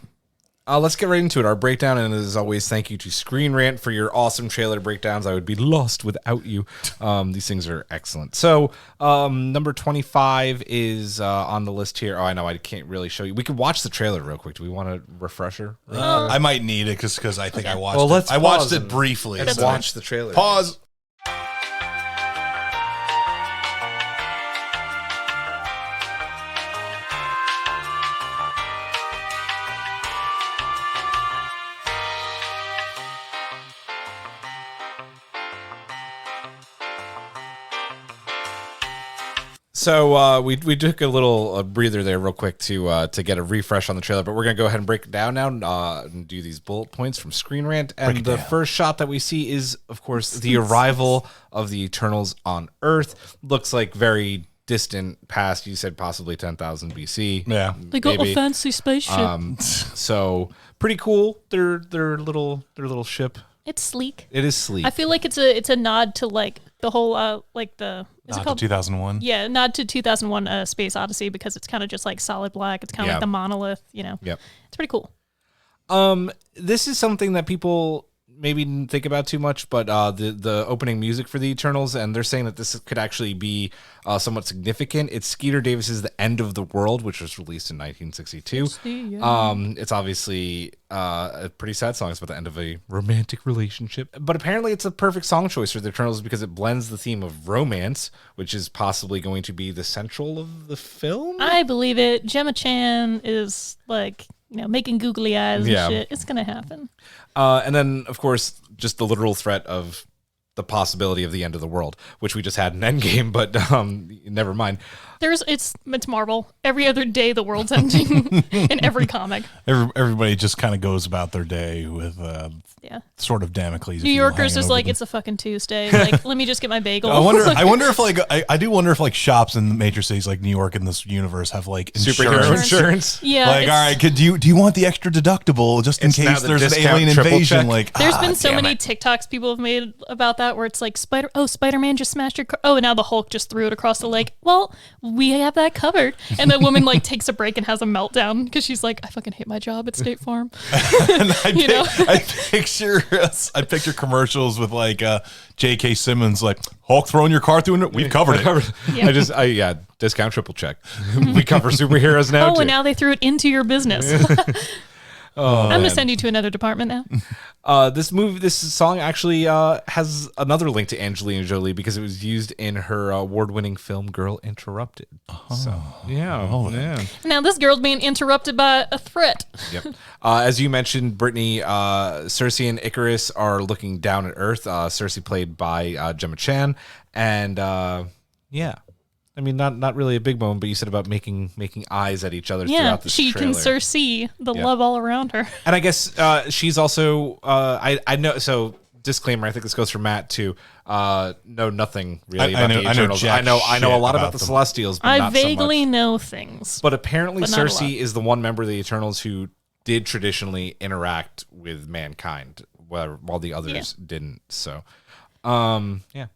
Let's get right into it. Our breakdown, and as always, thank you to Screen Rant for your awesome trailer breakdowns. I would be lost without you. These things are excellent. So, number 25 is on the list here. Oh, I know I can't really show you. We could watch the trailer real quick. Do we want a refresher? I might need it because I think I watched Well, it. let's I watched pause it and- briefly. Let's so- watch the trailer. Pause. So we took a little breather there real quick to get a refresh on the trailer, but we're going to go ahead and break it down now and do these bullet points from Screen Rant. And the first shot that we see is, of course, the arrival of the Eternals on Earth. Looks like very distant past. You said possibly 10,000 BC. Yeah. They got maybe. a fancy spaceship. So pretty cool. Their little ship. It's sleek. It is sleek. I feel like it's a nod to like the whole like the is it Not called 2001. Yeah, nod to 2001 Space Odyssey, because it's kind of just like solid black. It's kind of Yeah. like the monolith, Yep. It's pretty cool. This is something that people maybe didn't think about too much, but the opening music for the Eternals, and they're saying that this could actually be somewhat significant. It's Skeeter Davis's "The End of the World," which was released in 1962. It's obviously a pretty sad song. It's about the end of a romantic relationship, but apparently it's a perfect song choice for the Eternals because it blends the theme of romance, which is possibly going to be the central of the film. I believe it. Gemma Chan is like, making googly eyes and shit. It's gonna happen. And then, of course, just the literal threat of the possibility of the end of the world, which we just had in Endgame, but never mind. It's Marvel. Every other day the world's ending in every comic. Everybody just kind of goes about their day with sort of Damocles. New Yorkers is like, it's a fucking Tuesday. Like, let me just get my bagel. I wonder if like I do wonder if like shops in major cities like New York in this universe have like superhero insurance. Yeah. Like, all right, do you want the extra deductible just in case there's an alien invasion? Check. Like, there's been so many TikToks people have made about that where it's like Spider-Man just smashed your car. Oh, and now the Hulk just threw it across the lake. Well, we have that covered. And the woman like takes a break and has a meltdown because she's like, I fucking hate my job at State Farm. And I picture commercials with like J.K. Simmons like, Hulk throwing your car through it. We've covered it. Yeah. Discount triple check. We cover superheroes now. Oh, too. and now they threw it into your business. I'm going to send you to another department now. This song actually has another link to Angelina Jolie because it was used in her award-winning film Girl Interrupted. So, yeah. Now this girl's being interrupted by a threat. Yep. As you mentioned, Brittany, Cersei and Icarus are looking down at Earth. Cersei played by Gemma Chan. And, I mean, not really a big moment, but you said about making eyes at each other throughout this trailer. She can see the love all around her. And I guess she's also, I know, so disclaimer, I think this goes for Matt too, know nothing really about the Eternals. I know a lot about the Celestials, but not vaguely so much. know things. But apparently Cersei is the one member of the Eternals who did traditionally interact with mankind, while the others didn't. So, yeah.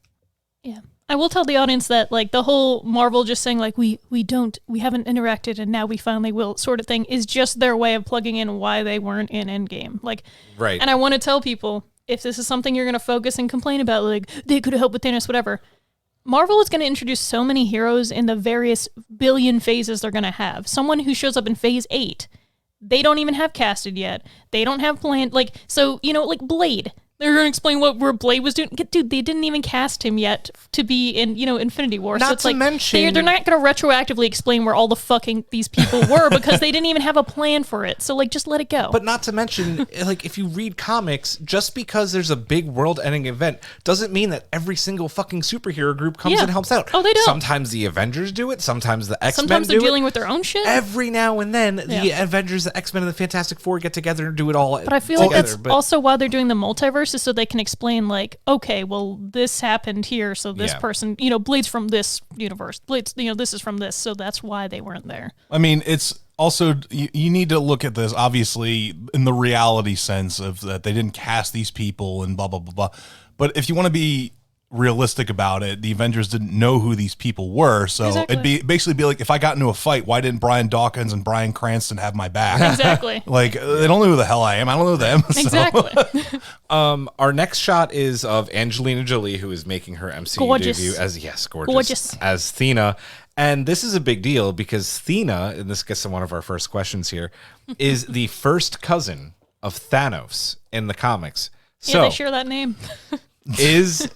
I will tell the audience that like the whole Marvel just saying like we haven't interacted and now we finally will sort of thing is just their way of plugging in why they weren't in Endgame. Like, right. And I want to tell people, if this is something you're going to focus and complain about, like they could have helped with Thanos, whatever. Marvel is going to introduce so many heroes in the various billion phases they're going to have. Someone who shows up in phase 8, they don't even have casted yet. They don't have planned, like, so, like Blade. They're going to explain where Blade was doing. Dude, they didn't even cast him yet to be in, Infinity War. Not so it's to like mention, they're not going to retroactively explain where all the fucking these people were because they didn't even have a plan for it. So like, just let it go. But not to mention, like, if you read comics, just because there's a big world-ending event doesn't mean that every single fucking superhero group comes and helps out. Oh, they don't. Sometimes the Avengers do it. Sometimes the X-Men do it. Sometimes they're dealing with their own shit. Every now and then, the Avengers, the X-Men, and the Fantastic Four get together and do it all. But I feel like that's also why they're doing the multiverse, is so they can explain like, okay, well, this happened here, so this person, Blade's from this universe. Blade's, this is from this, so that's why they weren't there. I mean, it's also, you need to look at this, obviously, in the reality sense of that they didn't cast these people and blah, blah, blah, blah. But if you want to be realistic about it, the Avengers didn't know who these people were, so it'd basically be like, if I got into a fight, why didn't Brian Dawkins and Bryan Cranston have my back? Exactly. Like, they don't know who the hell I am. I don't know them. Exactly. Our next shot is of Angelina Jolie, who is making her MCU debut as gorgeous as Thena. And this is a big deal because Thena, and this gets to one of our first questions here, is the first cousin of Thanos in the comics. So they share that name. Is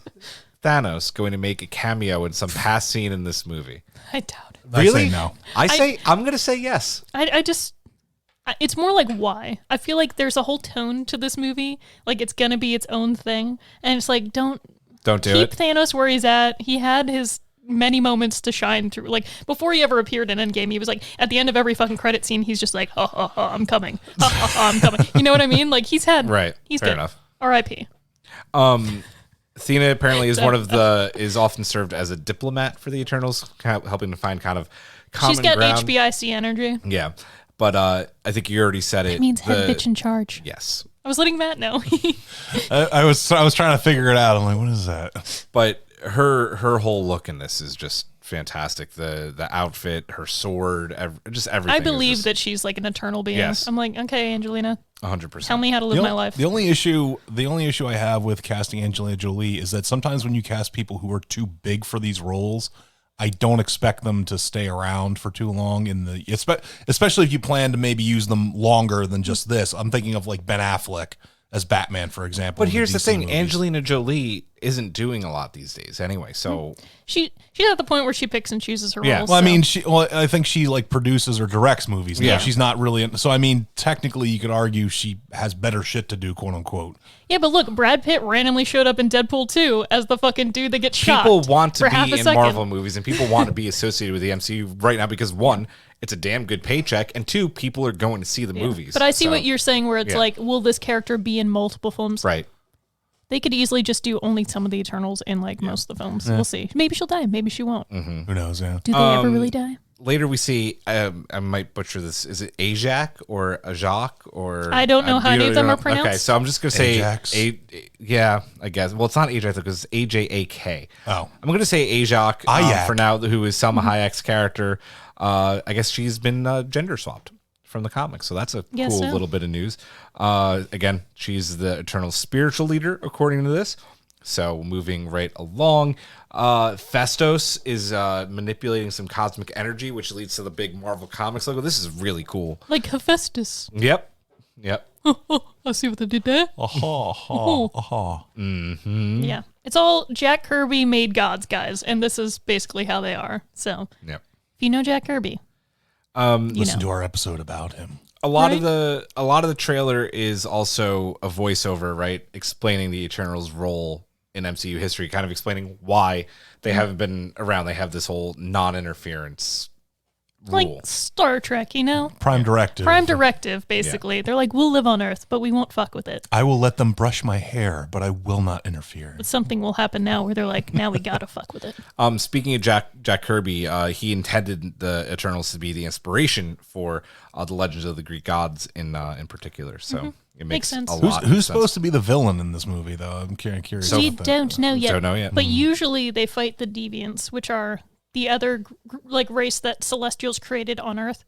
Thanos going to make a cameo in some past scene in this movie? I doubt it. Really? I say no. I'm going to say yes. It's more like why. I feel like there's a whole tone to this movie. Like it's going to be its own thing. And it's like, don't do keep it. Thanos where he's at. He had his many moments to shine through. Like before he ever appeared in Endgame, he was like, at the end of every fucking credit scene, he's just like, ha ha ha, I'm coming. Ha ha ha, I'm coming. You know what I mean? Like he's had, he's fair good. enough. R.I.P. Thena apparently is is often served as a diplomat for the Eternals, helping to find kind of common ground. She's got HBIC energy. Yeah, but I think you already said it. It means head bitch in charge. Yes. I was letting Matt know. I was trying to figure it out. I'm like, what is that? But her whole look in this is just fantastic. The outfit, her sword, just everything. I believe that she's like an eternal being. Yes. I'm like, okay, Angelina, 100%. tell me how to live my life. The only issue I have with casting Angelina Jolie is that sometimes when you cast people who are too big for these roles, I don't expect them to stay around for too long especially if you plan to maybe use them longer than just this. I'm thinking of like Ben Affleck as Batman, for example. But here's the DC thing: movies. Angelina Jolie isn't doing a lot these days, anyway. So She's at the point where she picks and chooses her Yeah. roles. Well, I so. mean, I think she like produces or directs movies. Now. Yeah. She's not really. So I mean, technically, you could argue she has better shit to do, quote unquote. Yeah, but look, Brad Pitt randomly showed up in Deadpool 2 as the fucking dude that gets shot. people want to for half be a in second. Marvel movies, and people want to be associated with the MCU right now because one, it's a damn good paycheck, and two, people are going to see the movies. But I see So, what you're saying, where it's yeah. like, will this character be in multiple films? right. They could easily just do only some of the Eternals in like most of the films. We'll see. Maybe she'll die. Maybe she won't. Mm-hmm. Who knows? Yeah. Do they ever really die? Later, we see. I might butcher this. Is it Ajak or Ajak or? I don't know how any of them are pronounced. Okay, so I'm just gonna say Ajax. yeah, I guess. Well, it's not Ajak because it's AJAK. Oh. I'm gonna say Ajak Ayak. for now, who is Salma Hayek's character. I guess she's been gender swapped from the comics, so that's a Guess cool so. little bit of news. Again, she's the eternal spiritual leader, according to this. So moving right along, Festos is manipulating some cosmic energy, which leads to the big Marvel Comics logo. This is really cool. Like Hephaestus. Yep. I see what they did there. Yeah. It's all Jack Kirby made gods, guys, and this is basically how they are. So Yep. if you know Jack Kirby, Listen to our episode about him. A lot Right? of the trailer is also a voiceover, right, explaining the Eternals' role in MCU history, kind of explaining why they haven't been around. They have this whole non-interference like rule. Star Trek, you know? Prime Directive. Prime Directive, basically. They're like, we'll live on Earth, but we won't fuck with it. I will let them brush my hair, but I will not interfere. But something will happen now where they're like, now we gotta fuck with it. Speaking of Jack Kirby, he intended the Eternals to be the inspiration for the Legends of the Greek Gods in particular. So it makes sense. a Who's, lot. who's of supposed sense. to be the villain in this movie, though? I'm curious. We about that. don't know yet. Don't know yet. But usually they fight the Deviants, which are the other like race that Celestials created on Earth,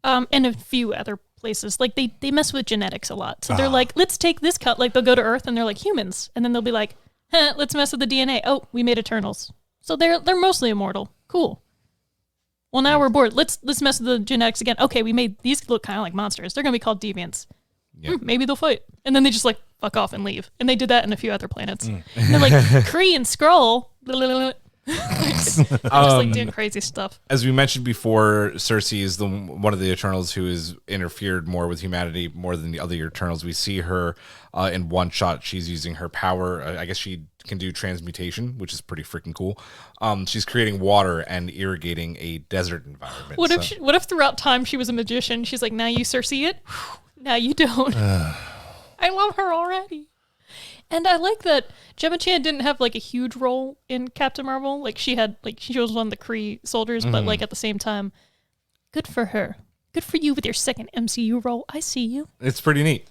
and a few other places. Like they mess with genetics a lot. So they're like, let's take this cut. Like they'll go to Earth and they're like humans, and then they'll be like, let's mess with the DNA. Oh, we made Eternals. So they're mostly immortal. Cool. Well, now we're bored. Let's mess with the genetics again. Okay, we made these look kind of like monsters. They're gonna be called Deviants. Yeah. Maybe they'll fight. And then they just like fuck off and leave. And they did that in a few other planets. And they're like Kree and Skrull. Just like doing crazy stuff. As we mentioned before, Cersei is one of the Eternals who has interfered more with humanity more than the other Eternals. We see her in one shot. She's using her power. I guess she can do transmutation, which is pretty freaking cool. She's creating water and irrigating a desert environment. What if throughout time she was a magician? She's like, now you Cersei it. Now you don't. I love her already. And I like that Gemma Chan didn't have like a huge role in Captain Marvel. Like she was one of the Kree soldiers, but like at the same time, good for her. Good for you with your second MCU role. I see you. It's pretty neat.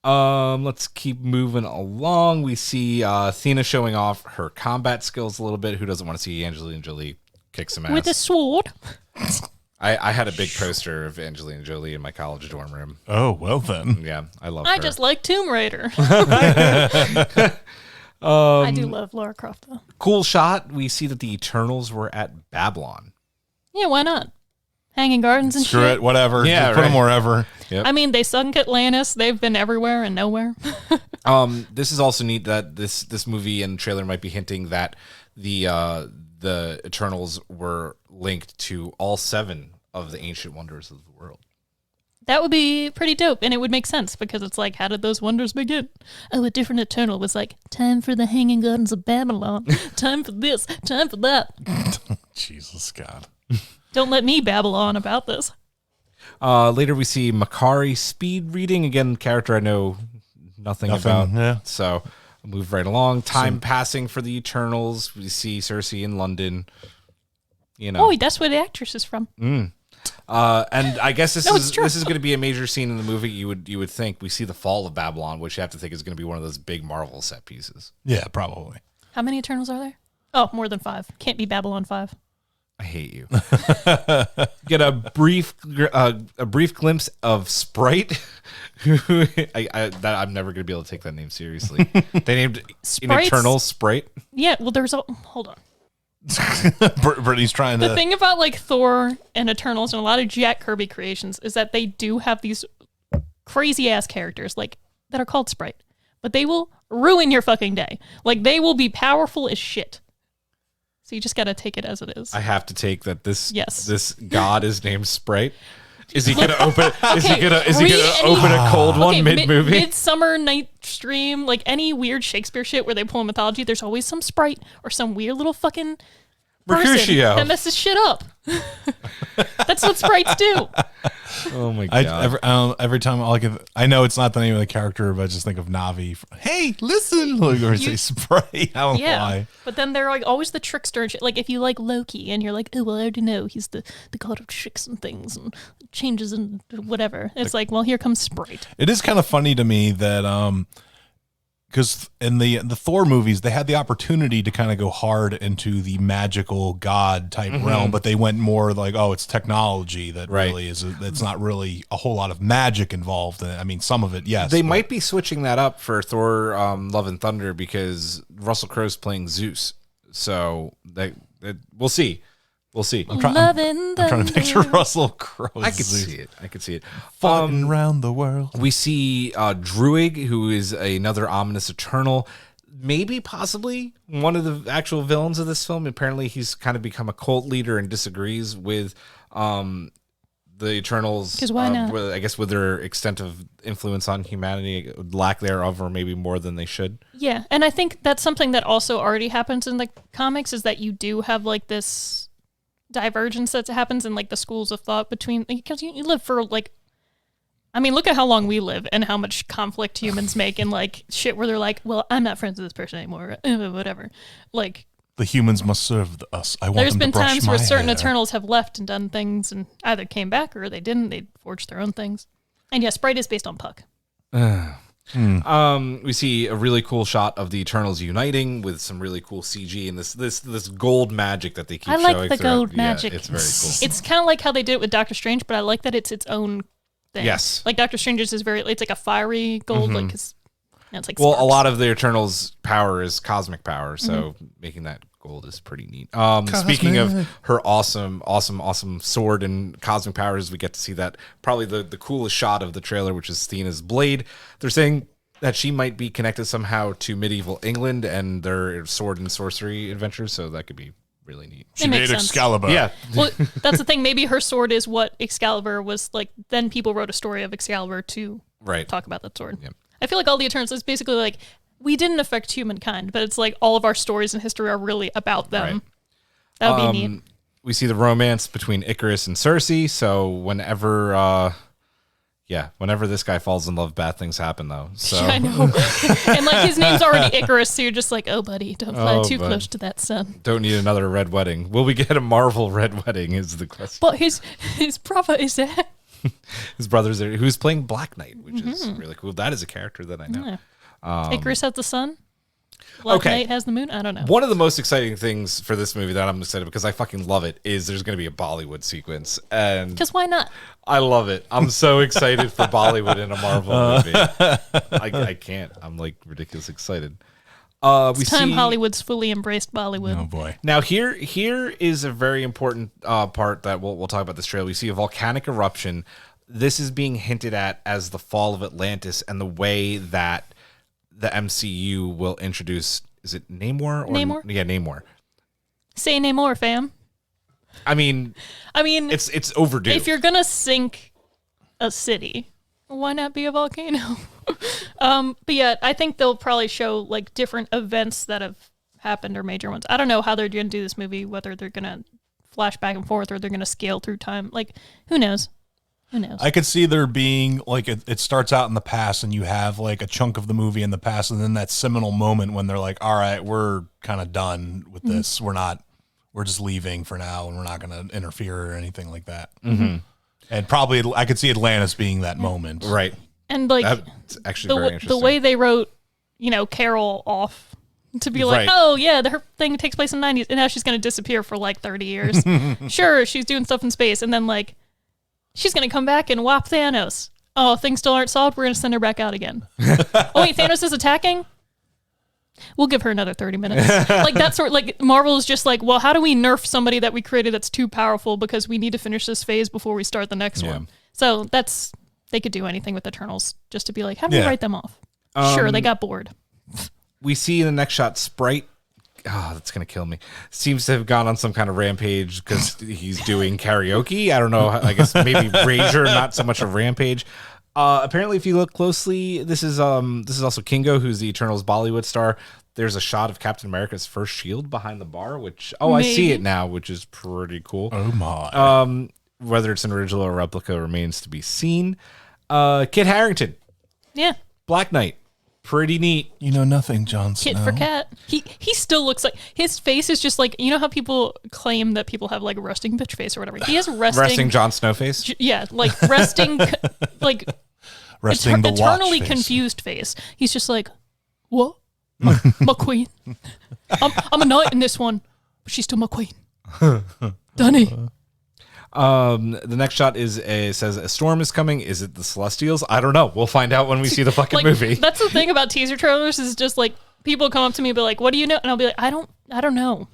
Let's keep moving along. We see Athena showing off her combat skills a little bit. Who doesn't want to see Angelina Jolie kick some ass? With a sword. I had a big poster of Angelina Jolie in my college dorm room. Oh, well then. Yeah, I love I her. just like Tomb Raider. I do love Lara Croft though. Cool shot. We see that the Eternals were at Babylon. Yeah, why not? Hanging Gardens and Screw shit. it, whatever. Yeah, Just put them right. wherever. Yep. I mean, they sunk Atlantis. They've been everywhere and nowhere. This is also neat that this movie and trailer might be hinting that the Eternals were linked to all 7 of the ancient wonders of the world. That would be pretty dope, and it would make sense because it's like, how did those wonders begin? Oh, a different Eternal was like, time for the Hanging Gardens of Babylon, time for this, time for that. Jesus, God. Don't let me babble on about this. Later we see Makari speed reading, again, character I know nothing about. Yeah. So I'll move right along. Time passing for the Eternals. We see Cersei in London. You know. Oh, that's where the actress is from. And I guess this No, it's true. is going to be a major scene in the movie. You would think we see the fall of Babylon, which you have to think is going to be one of those big Marvel set pieces. Yeah, probably. How many Eternals are there? Oh, more than 5. Can't be Babylon 5. I hate you. Get a brief glimpse of Sprite. I'm never gonna be able to take that name seriously. They named in Eternals Sprite. Yeah, well, hold on. Brittany's trying to. The thing about like Thor and Eternals and a lot of Jack Kirby creations is that they do have these crazy ass characters like that are called Sprite, but they will ruin your fucking day. Like they will be powerful as shit. So you just gotta take it as it is. I have to take that this Yes. this god is named Sprite. Is he gonna open? Is he gonna open a cold one mid movie? Midsummer Night Stream, like any weird Shakespeare shit where they pull in mythology. There's always some sprite or some weird little fucking person Mercutio that messes shit up. That's what sprites do. Oh my god! Every time I know it's not the name of the character, but I just think of Navi. Hey, listen, or say Sprite. I don't know why. But then they're like always the trickster and shit. Like if you like Loki and you're like, oh well, I already know he's the god of tricks and things and changes and whatever. It's like, well, here comes Sprite. It is kind of funny to me that because in the Thor movies, they had the opportunity to kind of go hard into the magical god type realm, but they went more like, oh, it's technology that really is. It's not really a whole lot of magic involved in it. I mean, some of it, yes. They might be switching that up for Thor: Love and Thunder because Russell Crowe's playing Zeus. So we'll see. We'll see. I'm trying to picture Russell Crowe. I could see it. I could see it. Flying around the world. We see Druig, who is another ominous Eternal, maybe possibly one of the actual villains of this film. Apparently, he's kind of become a cult leader and disagrees with the Eternals. Because why not? I guess with their extent of influence on humanity, lack thereof, or maybe more than they should. Yeah, and I think that's something that also already happens in the comics is that you do have like this divergence that happens in like the schools of thought between, because you live for like, I mean, look at how long we live and how much conflict humans make and like shit where they're like, well, I'm not friends with this person anymore, whatever. Like the humans must serve us. I want there's them to been brush times my where certain hair. Eternals have left and done things and either came back or they didn't. They forged their own things. And yeah, Sprite is based on Puck. We see a really cool shot of the Eternals uniting with some really cool CG and this gold magic that they keep showing. I like the throughout. gold magic. It's very cool. It's kind of like how they did it with Doctor Strange, but I like that it's its own thing. Yes. Like Doctor Strange's is it's like a fiery gold, like it's like Well, sparks. a lot of the Eternals' power is cosmic power, so making that gold is pretty neat. Speaking of her awesome sword and cosmic powers, we get to see that probably the coolest shot of the trailer, which is Athena's blade. They're saying that she might be connected somehow to medieval England and their sword and sorcery adventures, so that could be really neat. She made Excalibur. Yeah. Well, that's the thing. Maybe her sword is what Excalibur was like. Then people wrote a story of Excalibur to talk about that sword. Yep. I feel like all the Eternals is basically like, we didn't affect humankind, but it's like all of our stories in history are really about them. Right. That would be neat. We see the romance between Icarus and Cersei, so whenever this guy falls in love, bad things happen, though. So I know. And like his name's already Icarus, so you're just like, oh, buddy, don't fly too close to that sun. Don't need another red wedding. Will we get a Marvel red wedding is the question. But his brother is there. His brother's there, who's playing Black Knight, which is really cool. That is a character that I know. Yeah. Icarus has the sun. Black Knight has the moon. I don't know. One of the most exciting things for this movie that I'm excited because I fucking love it is there's going to be a Bollywood sequence, and Because why not? I love it. I'm so excited for Bollywood in a Marvel movie. I can't. I'm like ridiculously excited. It's time Hollywood's fully embraced Bollywood. Oh boy! Now here is a very important part that we'll talk about this trailer. We see a volcanic eruption. This is being hinted at as the fall of Atlantis and the way that the MCU will introduce. Is it Namor? Namor? Yeah, Namor. Say Namor, fam. I mean, it's overdue. If you're gonna sink a city, why not be a volcano? But yeah, I think they'll probably show like different events that have happened or major ones. I don't know how they're gonna do this movie, whether they're gonna flash back and forth or they're gonna scale through time. Like, who knows? Who knows? I could see there being like it starts out in the past and you have like a chunk of the movie in the past and then that seminal moment when they're like, all right, we're kind of done with this. We're just leaving for now and we're not going to interfere or anything like that. And probably I could see Atlantis being that moment. Right. And like That's actually very interesting. the way they wrote, Carol off to be like, Right. oh yeah, her thing takes place in the 90s, and now she's going to disappear for like 30 years. Sure, she's doing stuff in space, and then like she's going to come back and whop Thanos. Oh, things still aren't solved. We're going to send her back out again. Oh wait, Thanos is attacking? We'll give her another 30 minutes. Like that sort, like Marvel is just like, well, how do we nerf somebody that we created that's too powerful because we need to finish this phase before we start the next one. So they could do anything with Eternals just to be like, have me write them off. Sure, they got bored. We see in the next shot, Sprite. Oh, that's going to kill me. Seems to have gone on some kind of rampage because he's doing karaoke. I don't know. I guess maybe Rager, not so much a rampage. Apparently, if you look closely, this is also Kingo, who's the Eternals Bollywood star. There's a shot of Captain America's first shield behind the bar, which, I see it now, which is pretty cool. Oh, my. Whether it's an original or replica remains to be seen. Kit Harington, Yeah. Black Knight. Pretty neat. You know nothing, Jon Snow. Kit for cat. He still looks like his face is just like, you know how people claim that people have like resting bitch face or whatever. He has resting Jon Snow face. Yeah, like resting like Resting the watch eternally face. confused face. He's just like, what? My queen. I'm a knight in this one, but she's still my queen. Dunny. The next shot says a storm is coming. Is it the Celestials? I don't know. We'll find out when we see the fucking movie. That's the thing about teaser trailers is just like people come up to me and be like, what do you know? And I'll be like, I don't know.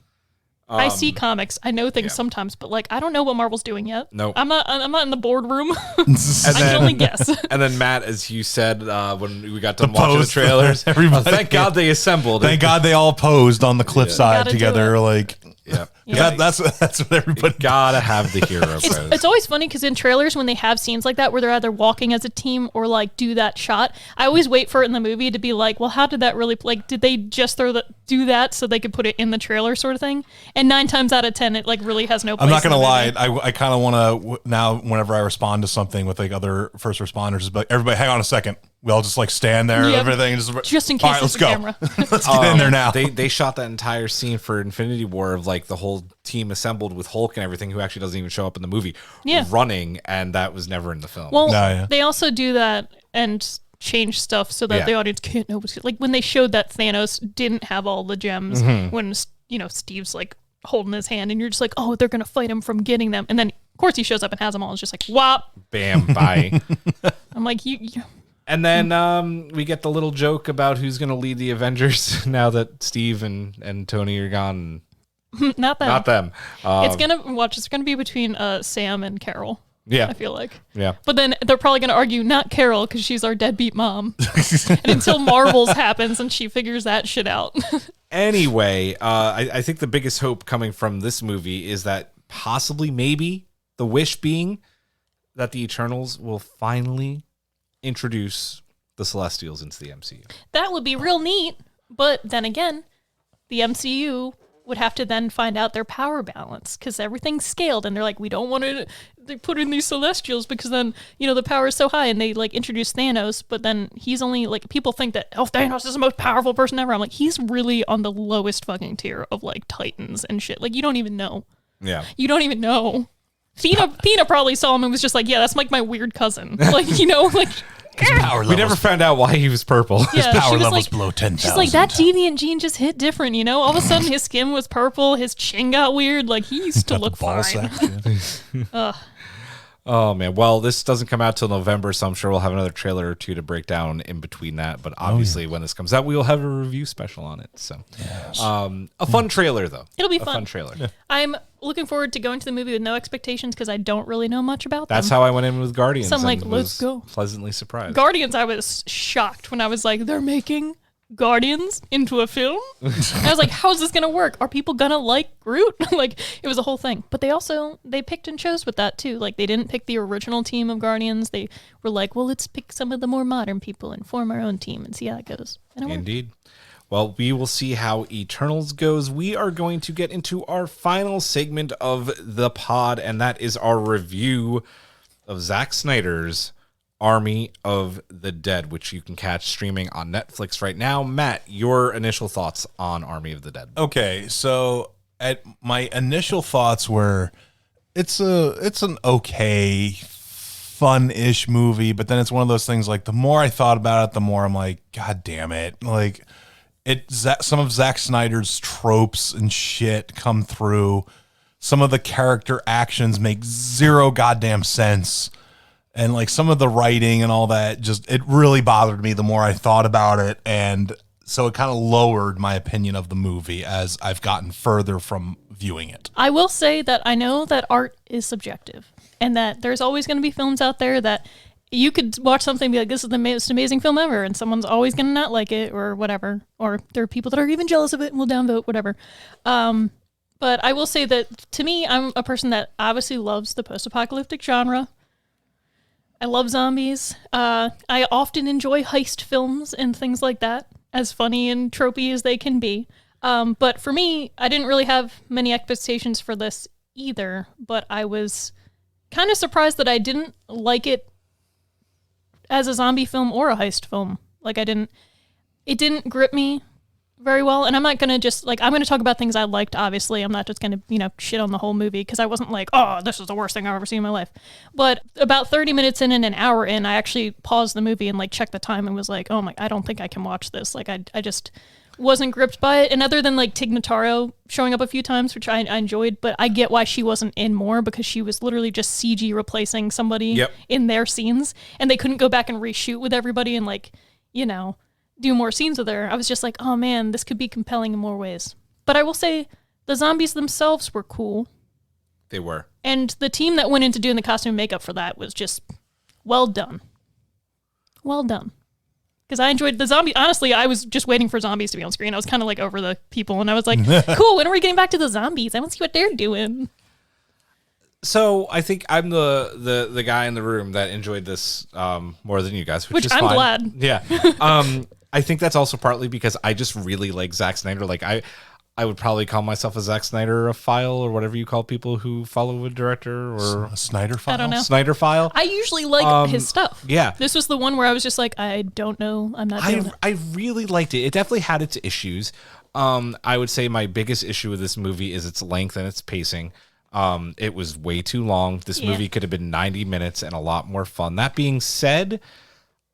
I see comics. I know things sometimes, but like I don't know what Marvel's doing yet. Nope. I'm not in the boardroom. I can only guess. And then Matt, as you said when we got done watching the trailers, Everybody- thank God they assembled. Thank God they all posed on the cliffside Gotta do together. it. Like, Yeah. that's what everybody. Gotta have the hero pose. It's always funny because in trailers when they have scenes like that where they're either walking as a team or like do that shot, I always wait for it in the movie to be like, well, how did that really like? Did they just do that so they could put it in the trailer sort of thing? And 9 times out of 10, it like really has no place. I'm not gonna in the lie. movie. I kind of want to now. Whenever I respond to something with like other first responders, is like, everybody, hang on a second. We all just like stand there and Yeah, everything. just in all case right, it's let's a go. camera. Let's get in there now. They shot that entire scene for Infinity War of like the whole team assembled with Hulk and everything, who actually doesn't even show up in the movie, running, and that was never in the film. Well, No, yeah. they also do that and change stuff so that the audience can't know what's like when they showed that Thanos didn't have all the gems when Steve's like holding his hand and you're just like, oh, they're gonna fight him from getting them, and then of course he shows up and has them all. It's just like, whop, bam, bye. I'm like, you And then we get the little joke about who's going to lead the Avengers now that Steve and Tony are gone. not them. Not them. It's gonna be between Sam and Carol. Yeah. I feel like. Yeah. But then they're probably gonna argue not Carol because she's our deadbeat mom. And until Marvels happens and she figures that shit out. Anyway, I think the biggest hope coming from this movie is that possibly, maybe, the wish being that the Eternals will finally introduce the Celestials into the MCU. That would be real neat. But then again, the MCU would have to then find out their power balance because everything's scaled and they're like, we don't want to put in these Celestials because then, the power is so high, and they like introduce Thanos, but then he's only like, people think that, oh, Thanos is the most powerful person ever. I'm like, he's really on the lowest fucking tier of like Titans and shit. Like, you don't even know. Yeah. You don't even know. Fina probably saw him and was just like, yeah, that's like my weird cousin. Like, like Power We never found out why he was purple. yeah, power she was levels like, below 10,000. she's like, that deviant gene just hit different, All of a sudden his skin was purple, his chin got weird. Like, he used to look ball fine. sack. Oh, man. Well, this doesn't come out till November, so I'm sure we'll have another trailer or two to break down in between that. But obviously, when this comes out, we will have a review special on it. So, a fun trailer, though. It'll be a fun. trailer. I'm looking forward to going to the movie with no expectations because I don't really know much about them. That's how I went in with Guardians. So I'm like, and let's was go. Pleasantly surprised. Guardians, I was shocked when I was like, they're making Guardians into a film? And I was like, how's this gonna work? Are people gonna like Groot? Like, it was a whole thing. But they picked and chose with that too. Like, they didn't pick the original team of Guardians. They were like, well, let's pick some of the more modern people and form our own team and see how it goes. And it worked. Indeed. Well, we will see how Eternals goes. We are going to get into our final segment of the pod, and that is our review of Zack Snyder's Army of the Dead, which you can catch streaming on Netflix right now. Matt, your initial thoughts on Army of the Dead? Okay, so my initial thoughts were, it's an okay, fun-ish movie, but then it's one of those things like the more I thought about it, the more I'm like, God damn it, like Some of Zack Snyder's tropes and shit come through. Some of the character actions make zero goddamn sense. And like some of the writing and all that, it really bothered me the more I thought about it. And so it kind of lowered my opinion of the movie as I've gotten further from viewing it. I will say that I know that art is subjective and that there's always going to be films out there that you could watch something and be like, this is the most amazing film ever, and someone's always going to not like it or whatever. Or there are people that are even jealous of it and will downvote, whatever. But I will say that to me, I'm a person that obviously loves the post-apocalyptic genre. I love zombies. I often enjoy heist films and things like that, as funny and tropey as they can be. But for me, I didn't really have many expectations for this either, but I was kind of surprised that I didn't like it as a zombie film or a heist film. Like it didn't grip me very well. And I'm not going to I'm going to talk about things I liked, obviously. I'm not just going to, shit on the whole movie because I wasn't like, oh, this is the worst thing I've ever seen in my life. But about 30 minutes in and an hour in, I actually paused the movie and checked the time and was like, oh my, I don't think I can watch this. I just wasn't gripped by it. And other than Tig Notaro showing up a few times, which I enjoyed, but I get why she wasn't in more because she was literally just CG replacing somebody in their scenes. And they couldn't go back and reshoot with everybody and do more scenes with her. I was just like, oh man, this could be compelling in more ways. But I will say the zombies themselves were cool. They were. And the team that went into doing the costume and makeup for that was just well done. Well done. Because I enjoyed the zombie. Honestly, I was just waiting for zombies to be on screen. I was kind of over the people, and I was like, cool, when are we getting back to the zombies? I want to see what they're doing. So I think I'm the guy in the room that enjoyed this more than you guys, which is I'm fine. glad. Yeah. I think that's also partly because I just really like Zack Snyder. I would probably call myself a Zack Snyder-ophile or whatever you call people who follow a director, or A Snyder file? I don't know. Snyder-phile. I usually like his stuff. Yeah. This was the one where I was just like, I don't know. I'm not doing it. I really liked it. It definitely had its issues. I would say my biggest issue with this movie is its length and its pacing. It was way too long. This movie could have been 90 minutes and a lot more fun. That being said,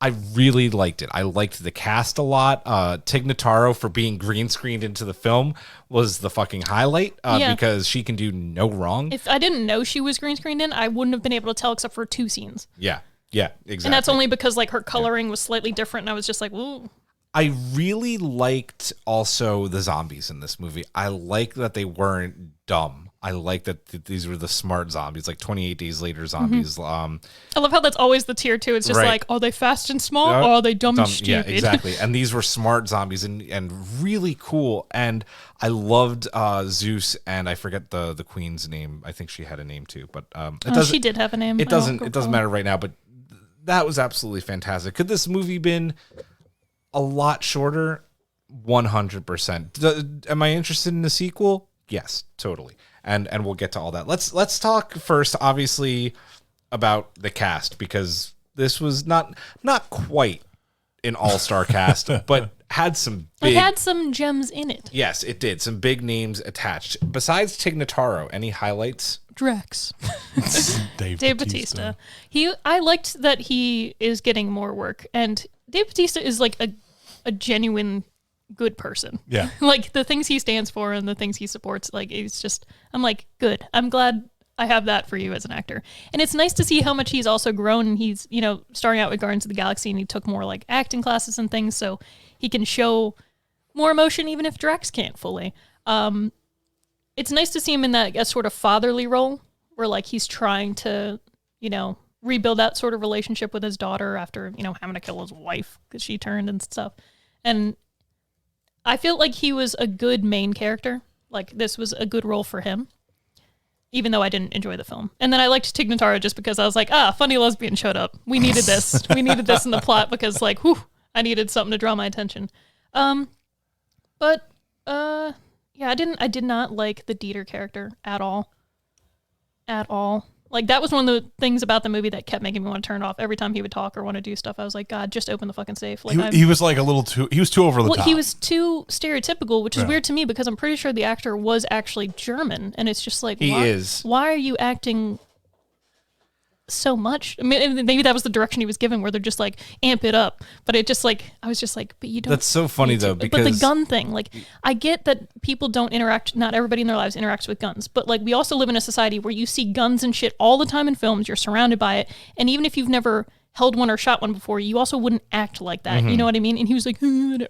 I really liked it. I liked the cast a lot. Tig Notaro, for being green screened into the film, was the fucking highlight because she can do no wrong. If I didn't know she was green screened in, I wouldn't have been able to tell except for 2 scenes. Yeah, exactly. And that's only because her coloring was slightly different, and I was just like, ooh. I really liked also the zombies in this movie. I like that they weren't dumb. I like that these were the smart zombies, 28 Days Later zombies. I love how that's always the tier 2. It's just are they fast and small or are they dumb and stupid? Yeah, exactly. And these were smart zombies and really cool. And I loved Zeus, and I forget the queen's name. I think she had a name too, but she did have a name. It doesn't matter right now, but that was absolutely fantastic. Could this movie been a lot shorter? 100%. Am I interested in the sequel? Yes, totally. And we'll get to all that. Let's talk first, obviously, about the cast, because this was not quite an all-star cast, but had some big... It had some gems in it. Yes, it did. Some big names attached. Besides Tig Notaro, any highlights? Drax. Dave Bautista. I liked that he is getting more work, and Dave Bautista is a genuine good person. Yeah. The things he stands for and the things he supports, it's just, I'm good. I'm glad I have that for you as an actor. And it's nice to see how much he's also grown, and he's, starting out with Guardians of the Galaxy, and he took more acting classes and things, so he can show more emotion even if Drax can't fully. It's nice to see him in that sort of fatherly role where he's trying to, rebuild that sort of relationship with his daughter after, having to kill his wife because she turned and stuff. And I feel like he was a good main character. This was a good role for him, even though I didn't enjoy the film. And then I liked Tig Notaro just because I was like, funny lesbian showed up. We needed this. We needed this in the plot because, I needed something to draw my attention. Yeah, I did not like the Dieter character at all. At all. That was one of the things about the movie that kept making me want to turn it off. Every time he would talk or want to do stuff, I was like, God, just open the fucking safe. He was a little too, he was too over the top. He was too stereotypical, which is weird to me because I'm pretty sure the actor was actually German. And it's just he is. Why are you acting so much. I mean, maybe that was the direction he was given, where they're just like amp it up. But it just like I was just like, but you don't. That's so funny though, because but the gun thing, like I get that people don't interact. Not everybody in their lives interacts with guns, but like we also live in a society where you see guns and shit all the time in films. You're surrounded by it, and even if you've never held one or shot one before, you also wouldn't act like that. You know what I mean? And he was like,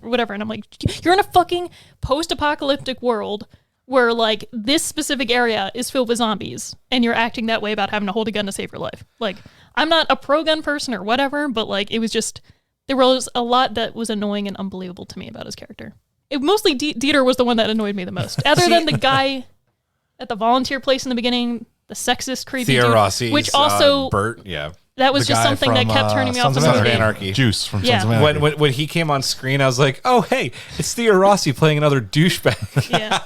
whatever. And I'm like, you're in a fucking post-apocalyptic world where like this specific area is filled with zombies and you're acting that way about having to hold a gun to save your life. Like, I'm not a pro-gun person or whatever, but like it was just, there was a lot that was annoying and unbelievable to me about his character. It mostly Dieter was the one that annoyed me the most. Other than the guy at the volunteer place in the beginning, the sexist creepy Thea dude, Rossi, which also Bert, yeah. That was The just guy something that from, kept turning me off. Sons the of movie. Anarchy. Juice from Yeah. Sons of Anarchy. When he came on screen, I was like, oh, hey, it's Thea Rossi playing another douchebag. Yeah.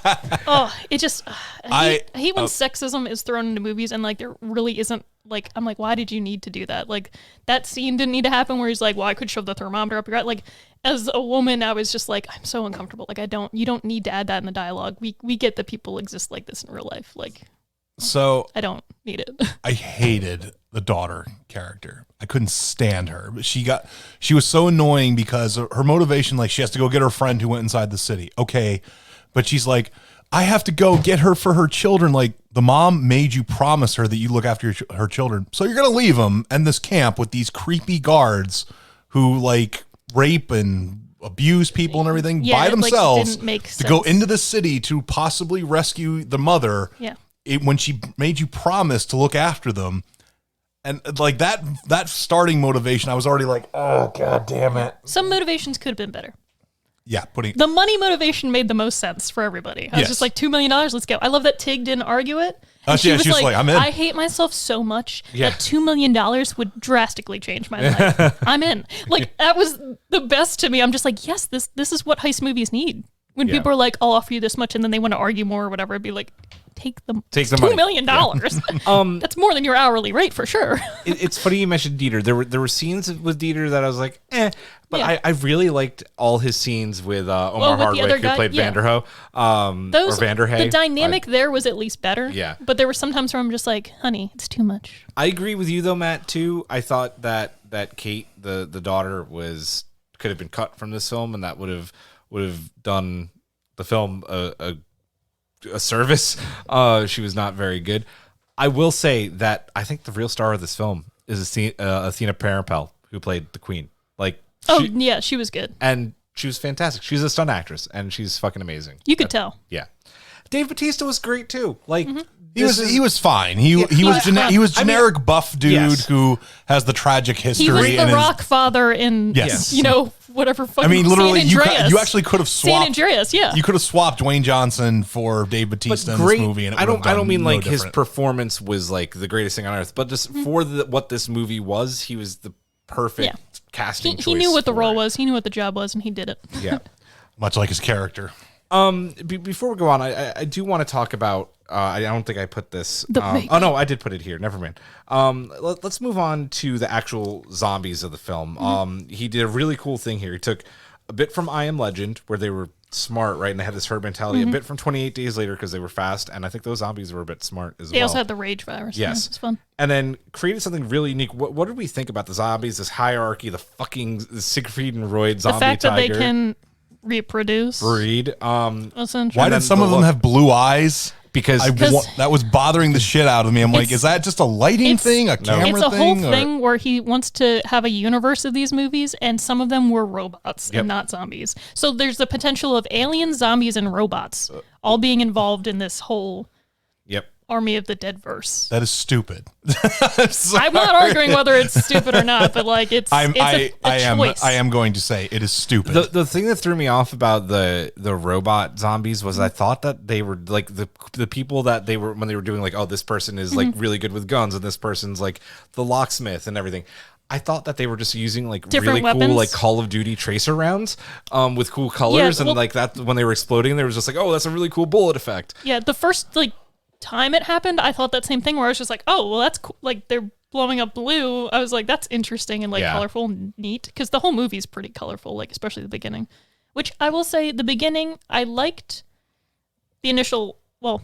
Oh, it just. I hate when Oh. sexism is thrown into movies and like there really isn't. Like, I'm like, why did you need to do that? Like, that scene didn't need to happen where he's like, well, I could shove the thermometer up your gut. Like, as a woman, I was just like, I'm so uncomfortable. Like, you don't need to add that in the dialogue. We get that people exist like this in real life. Like, So I don't need it. I hated the daughter character. I couldn't stand her. But she was so annoying because her motivation, like she has to go get her friend who went inside the city. Okay. But she's like, I have to go get her for her children. Like the mom made you promise her that you look after her children. So you're going to leave them in this camp with these creepy guards who like rape and abuse people and everything Yeah, by it, like, themselves didn't make to go sense. into the city to possibly rescue the mother. Yeah. When she made you promise to look after them, and like that starting motivation, I was already like, oh god damn it. Some motivations could have been better. Yeah, putting The money motivation made the most sense for everybody. I was Yes. just like, $2 million, let's go. I love that Tig didn't argue it. Oh, And she was like, I'm in. I hate myself so much Yeah. that $2 million would drastically change my life. I'm in. Like, that was the best to me. I'm just like, yes, this is what heist movies need. When Yeah. people are like, I'll offer you this much, and then they want to argue more or whatever, it'd be like, take the money. $2 million. That's more than your hourly rate for sure. It's funny you mentioned Dieter. There were scenes with Dieter that I was like, but Yeah. I really liked all his scenes with Omar with the other Hardwick, who guy, played yeah. Vanderho, or Vanderhay. The dynamic there was at least better. Yeah. But there were sometimes where I'm just like, honey, it's too much. I agree with you though, Matt. Too. I thought that Kate, the daughter, could have been cut from this film, and that would have done the film a service. She was not very good. I will say that I think the real star of this film is Athena Parapel, who played the Queen. Like, She was good. and she was fantastic. She's a stunt actress, and she's fucking amazing. You could tell. Yeah. Dave Bautista was great too. Like he was fine. He was generic buff dude Yes. who has the tragic history. He was and the is- rock father in, Yes. whatever fucking I mean, literally, San you Andreas. you actually could have San swapped. Andreas, yeah. You could have swapped Dwayne Johnson for Dave Batista in this movie, and it I would have don't mean done like no his different. performance was like the greatest thing on earth, but just for what this movie was, he was the perfect Yeah. casting. He knew what the choice role for it. was. He knew what the job was, and he did it. Yeah. Much like his character. Before we go on, I do want to talk about. I don't think I put this. The oh no, I did put it here. Never mind. Let's move on to the actual zombies of the film. He did a really cool thing here. He took a bit from I Am Legend, where they were smart, right, and they had this herd mentality. A bit from 28 Days Later, because they were fast, and I think those zombies were a bit smart as They well. also had the rage virus. Yes. Yeah, it's fun. And then created something really unique. What did we think about the zombies? This hierarchy, the Siegfried and Roy The zombie fact that they tiger can reproduce. breed. Essentially. Why then did some the of them look- have blue eyes? Because that was bothering the shit out of me. I'm like, It's- is that just a lighting thing, a camera It's a thing? whole thing where he wants to have a universe of these movies, and some of them were robots Yep. and not zombies. So there's the potential of aliens, zombies, and robots all being involved in this whole Yep. Army of the Dead verse. That is stupid. I'm not arguing whether it's stupid or not, but like it's a choice. I am going to say it is stupid. The thing that threw me off about the robot zombies was I thought that they were like the people that they were when they were doing like, oh, this person is like really good with guns and this person's like the locksmith and everything. I thought that they were just using like Different really cool weapons? like Call of Duty tracer rounds with cool colors and well- like that when they were exploding there was just like, oh, that's a really cool bullet effect. Yeah, the first like time it happened, I thought that same thing where I was just like, oh, well, that's cool. Like they're blowing up blue. I was like, that's interesting and like Yeah. colorful and neat because the whole movie's pretty colorful, like especially the beginning. Which I will say, the beginning, I liked the initial. Well,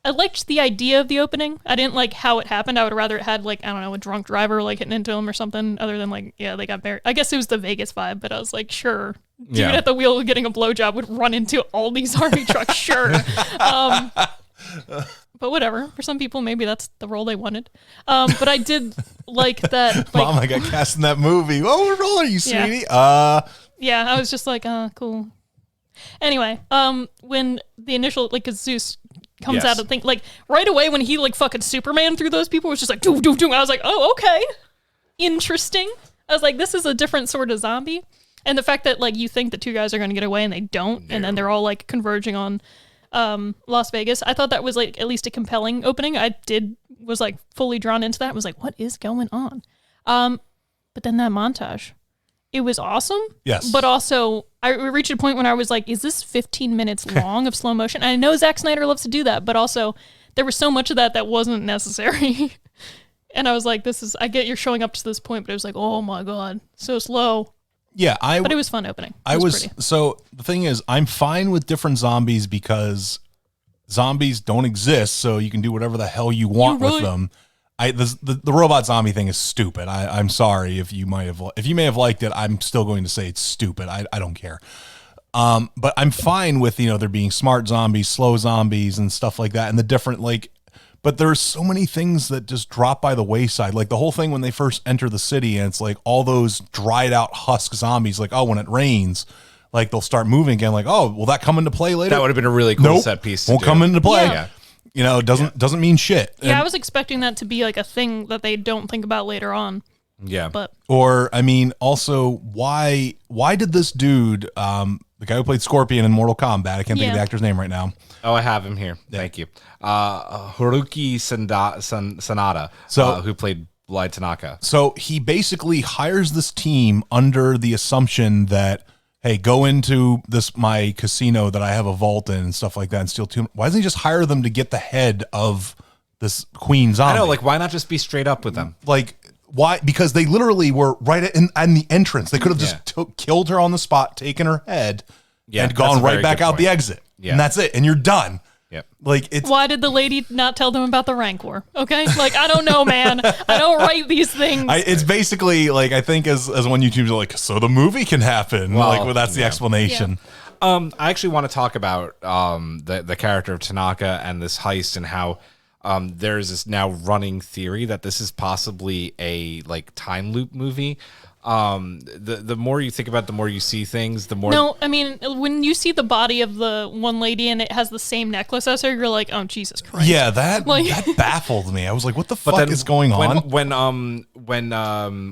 I liked the idea of the opening. I didn't like how it happened. I would rather it had like, I don't know, a drunk driver like hitting into him or something other than like, yeah, they got married. I guess it was the Vegas vibe, but I was like, sure. Dude at the wheel getting a blowjob would run into all these army trucks, sure. But whatever. For some people, maybe that's the role they wanted. But I did like that. Like, Mom, I got cast in that movie. Oh, what role are you, sweetie? Yeah, I was just like, cool. Anyway, when the initial, like, 'cause Zeus comes out of thing, like, right away when he, like, fucking Superman through those people, it was just like, doo, doo, doo. I was like, oh, okay. Interesting. I was like, this is a different sort of zombie. And the fact that, like, you think the two guys are going to get away and they don't, and then they're all, like, converging on Las Vegas. I thought that was, like, at least a compelling opening. Was, like, fully drawn into that. I was like, what is going on? But then that montage. It was awesome. Yes. But also, I reached a point when I was like, is this 15 minutes long of slow motion? And I know Zack Snyder loves to do that, but also there was so much of that wasn't necessary. And I was like, I get you're showing up to this point, but it was like, oh my God, so slow. Yeah. But it was fun opening. Pretty. So the thing is, I'm fine with different zombies because zombies don't exist. So you can do whatever the hell you want with them. The robot zombie thing is stupid. I'm sorry if you may have liked it. I'm still going to say it's stupid. I don't care. But I'm fine with, there being smart zombies, slow zombies and stuff like that. And the different, but there's so many things that just drop by the wayside. Like the whole thing when they first enter the city and it's like all those dried out husk zombies, like, oh, when it rains, like they'll start moving again. Like, oh, will that come into play later? That would have been a really cool set piece. Won't come into play. Yeah. It doesn't mean shit. Yeah, I was expecting that to be like a thing that they don't think about later on. Yeah. Also, why did this dude, the guy who played Scorpion in Mortal Kombat, I can't think of the actor's name right now. Oh, I have him here. Yeah. Thank you. Haruki Sanada, who played Light Tanaka. So he basically hires this team under the assumption that, hey, go into my casino that I have a vault in and stuff like that and steal two. Why doesn't he just hire them to get the head of this queen zombie? I know, why not just be straight up with them? Why? Because they literally were right in the entrance. They could have just killed her on the spot, taken her head, and gone right back out the exit. Yeah. And that's it. And you're done. Yep. Why did the lady not tell them about the rank war? Okay, I don't know, man. I don't write these things. It's basically I think as one YouTuber's like, so the movie can happen. That's the explanation. Yeah. I actually want to talk about the character of Tanaka and this heist and how there's this now running theory that this is possibly a time loop movie. The more you think about it, the more you see things, the more... No, I mean, when you see the body of the one lady and it has the same necklace as her, you're like, oh, Jesus Christ. Yeah, that baffled me. I was like, what the fuck is going on? When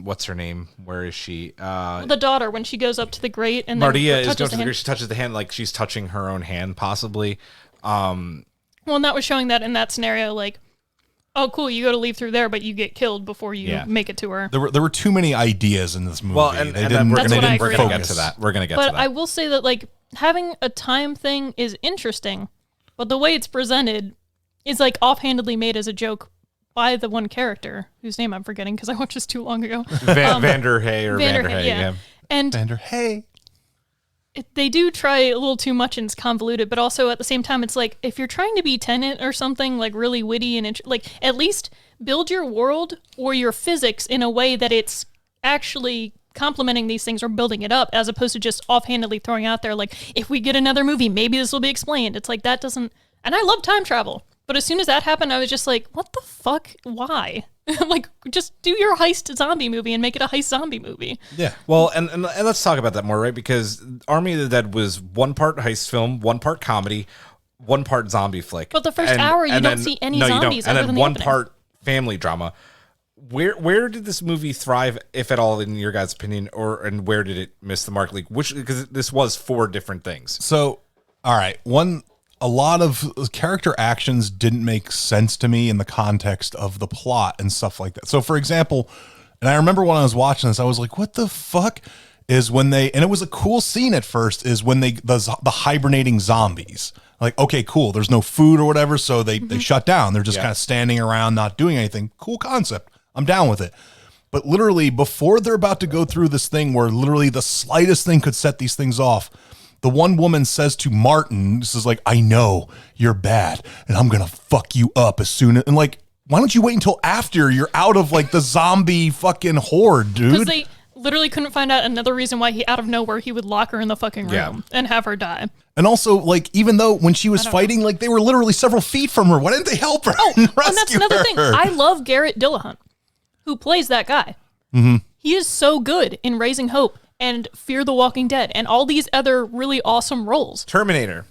what's her name? Where is she? The daughter, when she goes up to the grate and Maria is going to the grate, she touches the hand like she's touching her own hand, possibly. Well, and that was showing that in that scenario, oh, cool, you go to leave through there, but you get killed before you make it to her. There were too many ideas in this movie. Well, and we're going to get to that. We're going to get to that. But I will say that, having a time thing is interesting, but the way it's presented is, offhandedly made as a joke by the one character, whose name I'm forgetting because I watched this too long ago. Vander Hay or Vander Hay, yeah. And Vander Hay. They do try a little too much and it's convoluted, but also at the same time, it's if you're trying to be Tenet or something really witty and at least build your world or your physics in a way that it's actually complementing these things or building it up, as opposed to just offhandedly throwing out there if we get another movie, maybe this will be explained. It's that doesn't. And I love time travel, but as soon as that happened, I was just what the fuck? Why? Just do your heist zombie movie and make it a heist zombie movie. Yeah. Well, and let's talk about that more, right? Because Army of the Dead was one part heist film, one part comedy, one part zombie flick. But the first hour, you don't see any zombies. And then one part family drama. Where did this movie thrive, if at all, in your guys' opinion, and where did it miss the mark? Because this was 4 different things. So, all right, a lot of character actions didn't make sense to me in the context of the plot and stuff like that. So, for example, and I remember when I was watching this, I was like, what the fuck is when and it was a cool scene at first, is when the hibernating zombies. Okay, cool. There's no food or whatever, so they shut down. They're just kind of standing around, not doing anything. Cool concept. I'm down with it. But literally, before they're about to go through this thing where literally the slightest thing could set these things off, the one woman says to Martin, this is like, I know you're bad and I'm going to fuck you up as soon as, and like, why don't you wait until after you're out of like the zombie fucking horde, dude? Because they literally couldn't find out another reason why out of nowhere he would lock her in the fucking room and have her die. And also, like, even though when she was fighting, like, they were literally several feet from her. Why didn't they help her? Oh, and and that's another thing. I love Garrett Dillahunt, who plays that guy. Mm-hmm. He is so good in Raising Hope and Fear the Walking Dead and all these other really awesome roles. Terminator.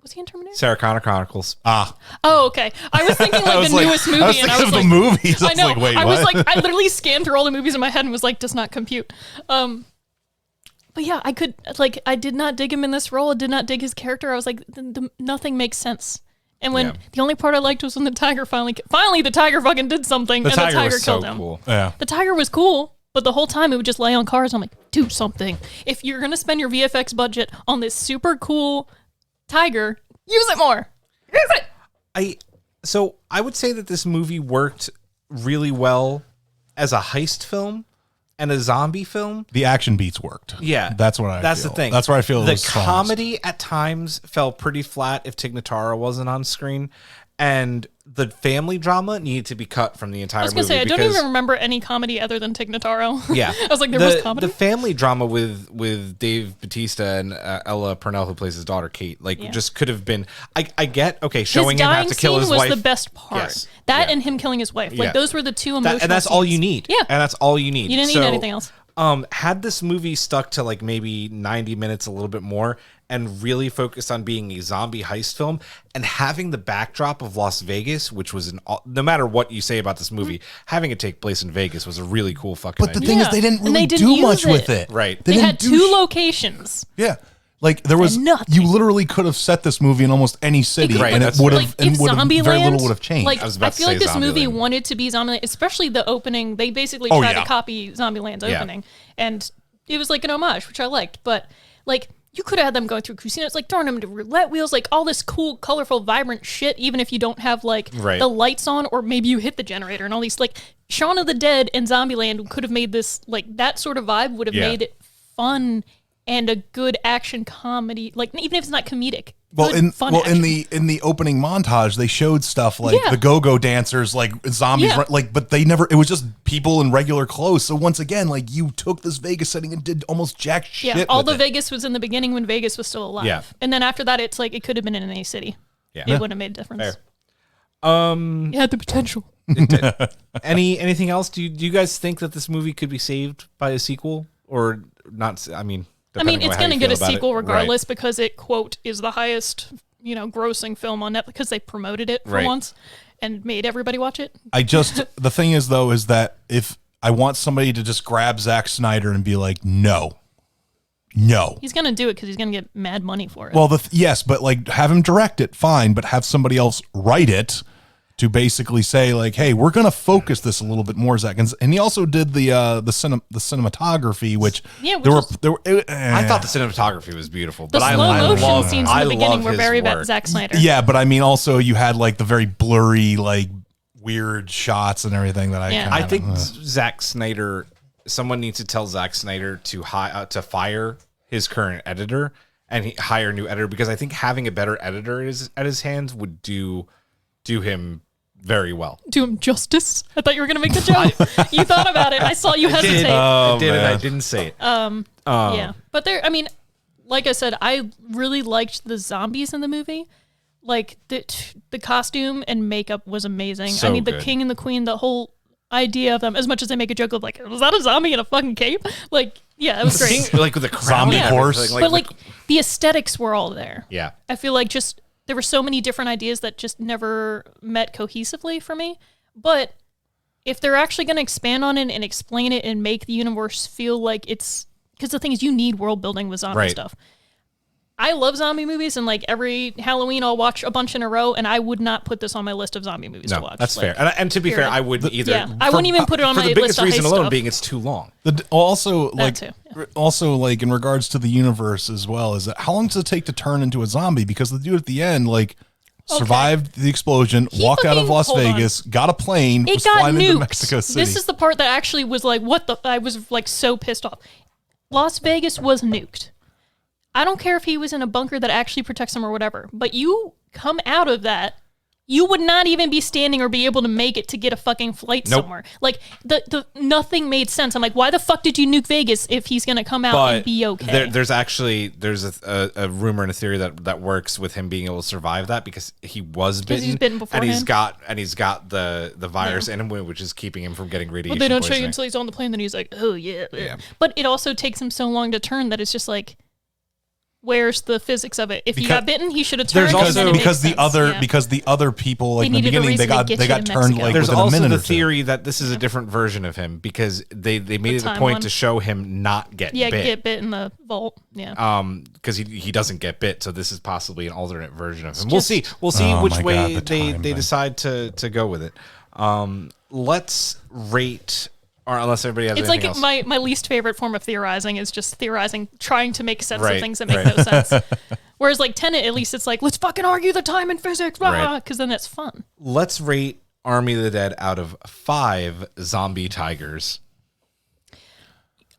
Was he in Terminator? Sarah Connor Chronicles. Oh, okay. I was thinking like the newest movie, I was and I was the like, movies. I know. Like, wait, I what? was like, I literally scanned through all the movies in my head and was like, does not compute. But yeah, I did not dig him in this role. I did not dig his character. I was like, nothing makes sense. And when the only part I liked was when the tiger finally the tiger fucking did something, and the tiger killed him. Cool. Yeah. The tiger was cool, but the whole time it would just lay on cars. I'm like, do something. If you're gonna spend your VFX budget on this super cool tiger, use it more. Use it. So I would say that this movie worked really well as a heist film and a zombie film. The action beats worked. Yeah. That's what I That's feel. the thing. That's where I feel the it was strongest. comedy at times fell pretty flat if Tig Notaro wasn't on screen. And the family drama needed to be cut from the entire I was gonna movie. say I don't even remember any comedy other than Tig Notaro. Yeah. I was like, there was comedy. The family drama with Dave Bautista and Ella Purnell, who plays his daughter Kate, just could have been. I get showing him have to kill his wife wife was the best part. Yes. That and him killing his wife, like those were the two emotional. And that's all you scenes. need. Yeah, and that's all you need. You didn't need anything else. Had this movie stuck to like maybe 90 minutes, a little bit more, and really focused on being a zombie heist film and having the backdrop of Las Vegas, which was no matter what you say about this movie, having it take place in Vegas was a really cool fucking But the idea. thing is, they didn't really do much with it. Right. They didn't had do two locations. Yeah. Like there was, And nothing. you literally could have set this movie in almost any city, Right, and it that's would fair. have, Like, if very little Zombieland, would have changed. Like, I was about I to feel say like this movie Zombieland. wanted to be Zombieland, especially the opening. They basically Oh, tried yeah. to copy Zombieland's Yeah. opening, and it was like an homage, which I liked. But like, you could have had them going through casinos, like throwing them into roulette wheels, like all this cool, colorful, vibrant shit. Even if you don't have like the lights on, or maybe you hit the generator and all these, like Shaun of the Dead and Zombieland could have made this, like that sort of vibe would have made it fun and a good action comedy. Like even if it's not comedic. Well, good, in fun action. the opening montage, they showed stuff like the go-go dancers, like zombies, Yeah. like, but they never. It was just people in regular clothes. So once again, like you took this Vegas setting and did almost jack shit. Yeah, all with the it. Vegas was in the beginning when Vegas was still alive. Yeah. And then after that, it's like it could have been in any city. Yeah. It wouldn't have made a difference. Fair. It had the potential. Anything else? Do you guys think that this movie could be saved by a sequel or not? I mean, It's going to get a sequel Right. regardless because it, quote, is the highest, grossing film on Netflix because they promoted it for Right. once and made everybody watch it. The thing is though, is that if I want somebody to just grab Zack Snyder and be like, no. He's going to do it because he's going to get mad money for it. Well, yes, but like have him direct it, fine, but have somebody else write it to basically say like, hey, we're going to focus this a little bit more, Zach. And he also did the cinematography, which there were. I thought the cinematography was beautiful, the but slow I motion love, scenes I in the beginning love were his very work. Zack Snyder. Yeah, but I mean, also you had like the very blurry, like weird shots and everything that I think Zack Snyder. Someone needs to tell Zack Snyder to fire his current editor and hire a new editor, because I think having a better editor at his hands would do him very well. Do him justice. I thought you were going to make the joke. You thought about it. I saw you hesitate. I did and I didn't say it. Yeah, but like I said, I really liked the zombies in the movie. Like the costume and makeup was amazing. So the good. king and the queen, the whole idea of them, as much as they make a joke of like, was that a zombie in a fucking cape? Like, yeah, it was great. King, like with the crown Zombie and horse. everything, But like the aesthetics were all there. yeah. I feel like just there were so many different ideas that just never met cohesively for me. But if they're actually going to expand on it and explain it and make the universe feel like it's, because the thing is, you need world building with zombie Right. stuff. I love zombie movies, and like every Halloween I'll watch a bunch in a row, and I would not put this on my list of zombie movies to No, watch. that's Like, fair. And to be fair, period. I wouldn't either. Yeah, I wouldn't even put it on for my the list biggest of reason heist alone stuff. being it's too long. Also, like, too, also like in regards to the universe as well, is that how long does it take to turn into a zombie? Because the dude at the end, like, survived the explosion, walked out of Las hold on. Vegas, got a plane, It was got flying into nuked. Mexico City. This is the part that actually was like, what the? I was like so pissed off. Las Vegas was nuked. I don't care if he was in a bunker that actually protects him or whatever, but you come out of that, you would not even be standing or be able to make it to get a fucking flight somewhere. Like, the nothing made sense. I'm like, why the fuck did you nuke Vegas if he's going to come out and be okay? There's a rumor and a theory that works with him being able to survive that because he was bitten. He's bitten beforehand. And he's got the virus in him, which is keeping him from getting radiation But they don't show poisoning. you until he's on the plane, then he's like, oh, yeah. But it also takes him so long to turn that it's just like, where's the physics of it? If he got bitten, he should have turned. Because the other people, like in the beginning, they got turned like there's within a also minute the or two. theory that this is a different version of him because they made it a point to show him not get bit. Get bit in the vault. Yeah. Because he doesn't get bit, so this is possibly an alternate version of him. We'll see which way they decide to go with it. Let's rate. Or unless everybody has anything else. It's like my least favorite form of theorizing is just theorizing, trying to make sense of things that make no sense. Whereas like Tenet, at least it's like, let's fucking argue the time and physics, because then it's fun. Let's rate Army of the Dead out of 5 zombie tigers.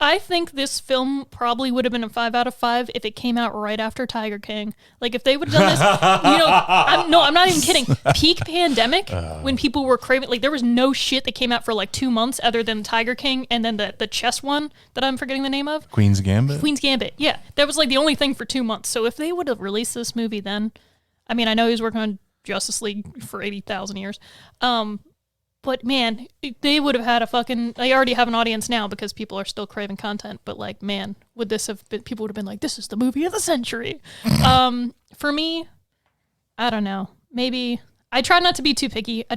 I think this film probably would have been a 5 out of 5 if it came out right after Tiger King. Like if they would have done this, I'm not even kidding. Peak pandemic, when people were craving, like there was no shit that came out for like 2 months other than Tiger King and then the chess one that I'm forgetting the name of. Queen's Gambit. Yeah, that was like the only thing for 2 months. So if they would have released this movie then, I mean, I know he was working on Justice League for 80,000 years. But man, they would have had they already have an audience now because people are still craving content. But like, man, would this have been, people would have been like, this is the movie of the century. For me, I don't know. Maybe, I tried not to be too picky. I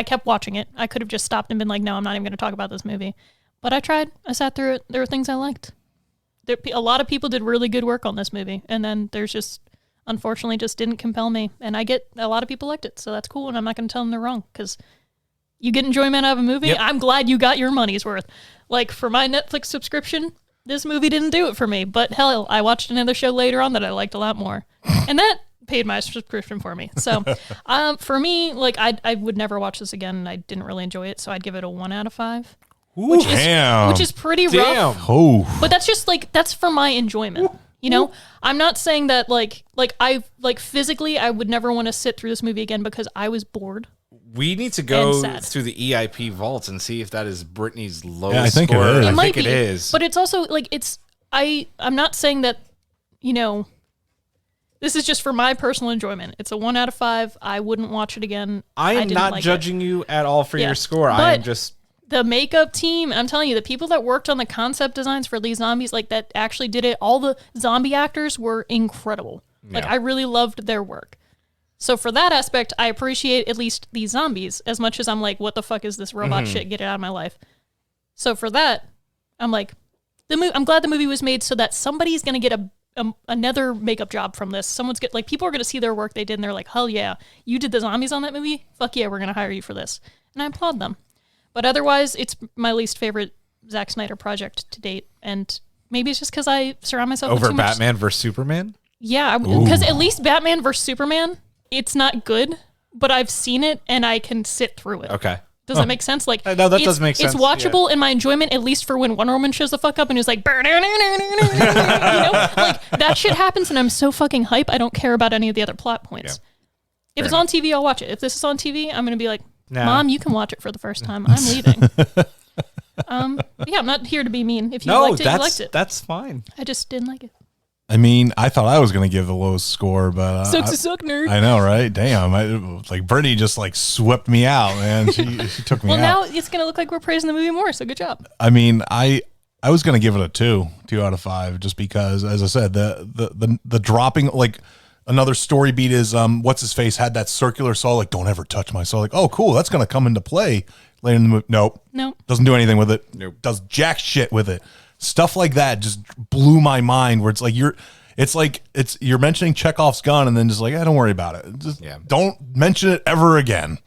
kept watching it. I could have just stopped and been like, no, I'm not even going to talk about this movie. But I tried. I sat through it. There were things I liked. A lot of people did really good work on this movie. And then there's just, unfortunately, just didn't compel me. And I get, a lot of people liked it. So that's cool. And I'm not going to tell them they're wrong because you get enjoyment out of a movie. Yep. I'm glad you got your money's worth. Like for my Netflix subscription, this movie didn't do it for me. But hell, I watched another show later on that I liked a lot more. And that paid my subscription for me. So for me, like I would never watch this again and I didn't really enjoy it. So I'd give it a 1 out of 5. Which is pretty rough. Oh. But that's just like, that's for my enjoyment. You know, I'm not saying that like physically I would never want to sit through this movie again because I was bored. We need to go through the EIP vaults and see if that is Brittany's lowest I think score. it is. It might it be, is. but it's also like I'm not saying that, you know, this is just for my personal enjoyment. It's a 1 out of 5. I wouldn't watch it again. I am not judging you at all for your score. I am just the makeup team. I'm telling you, the people that worked on the concept designs for these zombies, like that actually did it. All the zombie actors were incredible. Like I really loved their work. So for that aspect, I appreciate at least these zombies as much as I'm like, what the fuck is this robot shit? Get it out of my life. So for that, I'm like, I'm glad the movie was made so that somebody's going to get another makeup job from this. People are going to see their work they did and they're like, hell yeah, you did the zombies on that movie? Fuck yeah, we're going to hire you for this. And I applaud them. But otherwise, it's my least favorite Zack Snyder project to date. And maybe it's just because I surround myself with too much. Over Batman versus Superman? Yeah, because at least Batman versus Superman, it's not good, but I've seen it and I can sit through it. Okay. Does that make sense? Like, no, that does make sense. It's watchable in my enjoyment, at least for when Wonder Woman shows the fuck up and is like, you know, like that shit happens and I'm so fucking hype. I don't care about any of the other plot points. Yeah. If it's on TV, I'll watch it. If this is on TV, I'm going to be like, Mom, you can watch it for the first time. I'm leaving. Yeah, I'm not here to be mean. If you liked it, you liked it. That's fine. I just didn't like it. I mean, I thought I was going to give the lowest score, but Sucks to suck, nerd. I know, right? Damn, Brittany just like swept me out, man. She took me out. Well, now it's going to look like we're praising the movie more, so good job. I mean, I was going to give it a 2 out of 5, just because, as I said, the dropping, like another story beat is what's his face had that circular saw, like don't ever touch my saw, like oh cool, that's going to come into play later in the movie. Nope, doesn't do anything with it. Nope, does jack shit with it. Stuff like that just blew my mind. Where it's like you're mentioning Chekhov's gun, and then just like, don't worry about it. Just don't mention it ever again.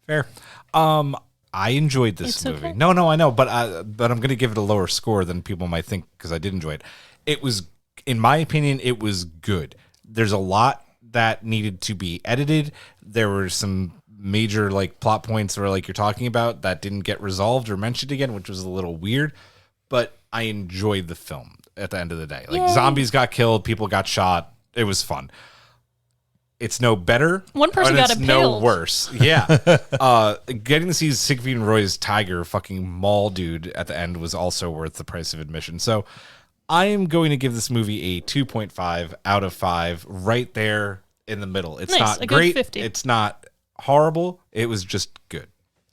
Fair. I enjoyed this movie. Okay. No, I know, but I'm going to give it a lower score than people might think because I did enjoy it. It was, in my opinion, it was good. There's a lot that needed to be edited. There were some major like plot points where like you're talking about that didn't get resolved or mentioned again, which was a little weird. But I enjoyed the film at the end of the day. Like, zombies got killed, people got shot. It was fun. It's no better. One person and got it's impaled. no worse. Yeah. Getting to see Siegfried and Roy's tiger fucking maul dude at the end was also worth the price of admission. So I am going to give this movie a 2.5 out of 5, right there in the middle. It's Nice, a not good great. 50. It's not horrible. It was just good.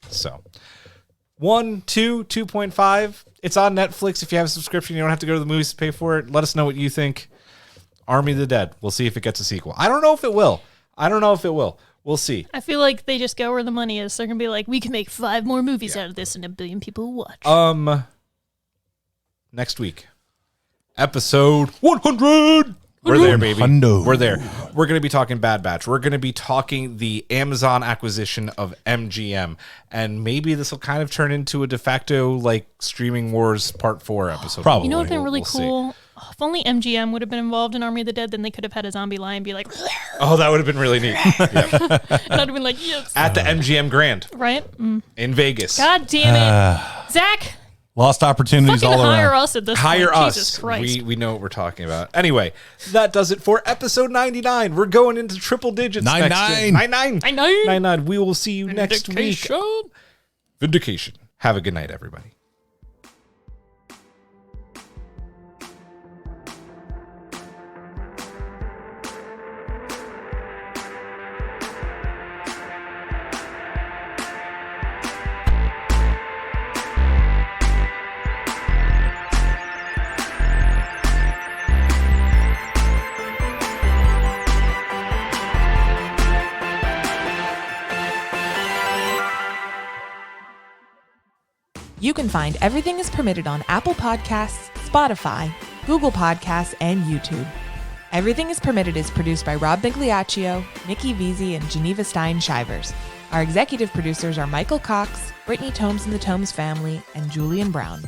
So 2.5. It's on Netflix. If you have a subscription, you don't have to go to the movies to pay for it. Let us know what you think. Army of the Dead. We'll see if it gets a sequel. I don't know if it will. We'll see. I feel like they just go where the money is. They're going to be like, we can make 5 more movies out of this and 1 billion people will watch. Next week, episode 100. We're there, baby. Hundo. We're there. We're going to be talking Bad Batch. We're going to be talking the Amazon acquisition of MGM. And maybe this will kind of turn into a de facto, like, Streaming Wars Part 4 episode. Probably. You know what would have been really We'll see. cool? Oh, if only MGM would have been involved in Army of the Dead, then they could have had a zombie lion be like, Oh, that would have been really neat. Yeah. and I'd have been like, yes. At the MGM Grand Right? in Vegas. God damn it. Zach, Lost opportunities fucking all hire around. us at this Hire point. us. Jesus Christ. We know what we're talking about. Anyway, that does it for episode 99. We're going into triple digits. 99. 99. 99. 99. We will see you next week. Vindication. Vindication. Have a good night, everybody. You can find Everything is Permitted on Apple Podcasts, Spotify, Google Podcasts, and YouTube. Everything is Permitted is produced by Rob Bigliaccio, Nikki Veazey, and Geneva Stein-Shivers. Our executive producers are Michael Cox, Brittany Tomes and the Tomes family, and Julian Brown.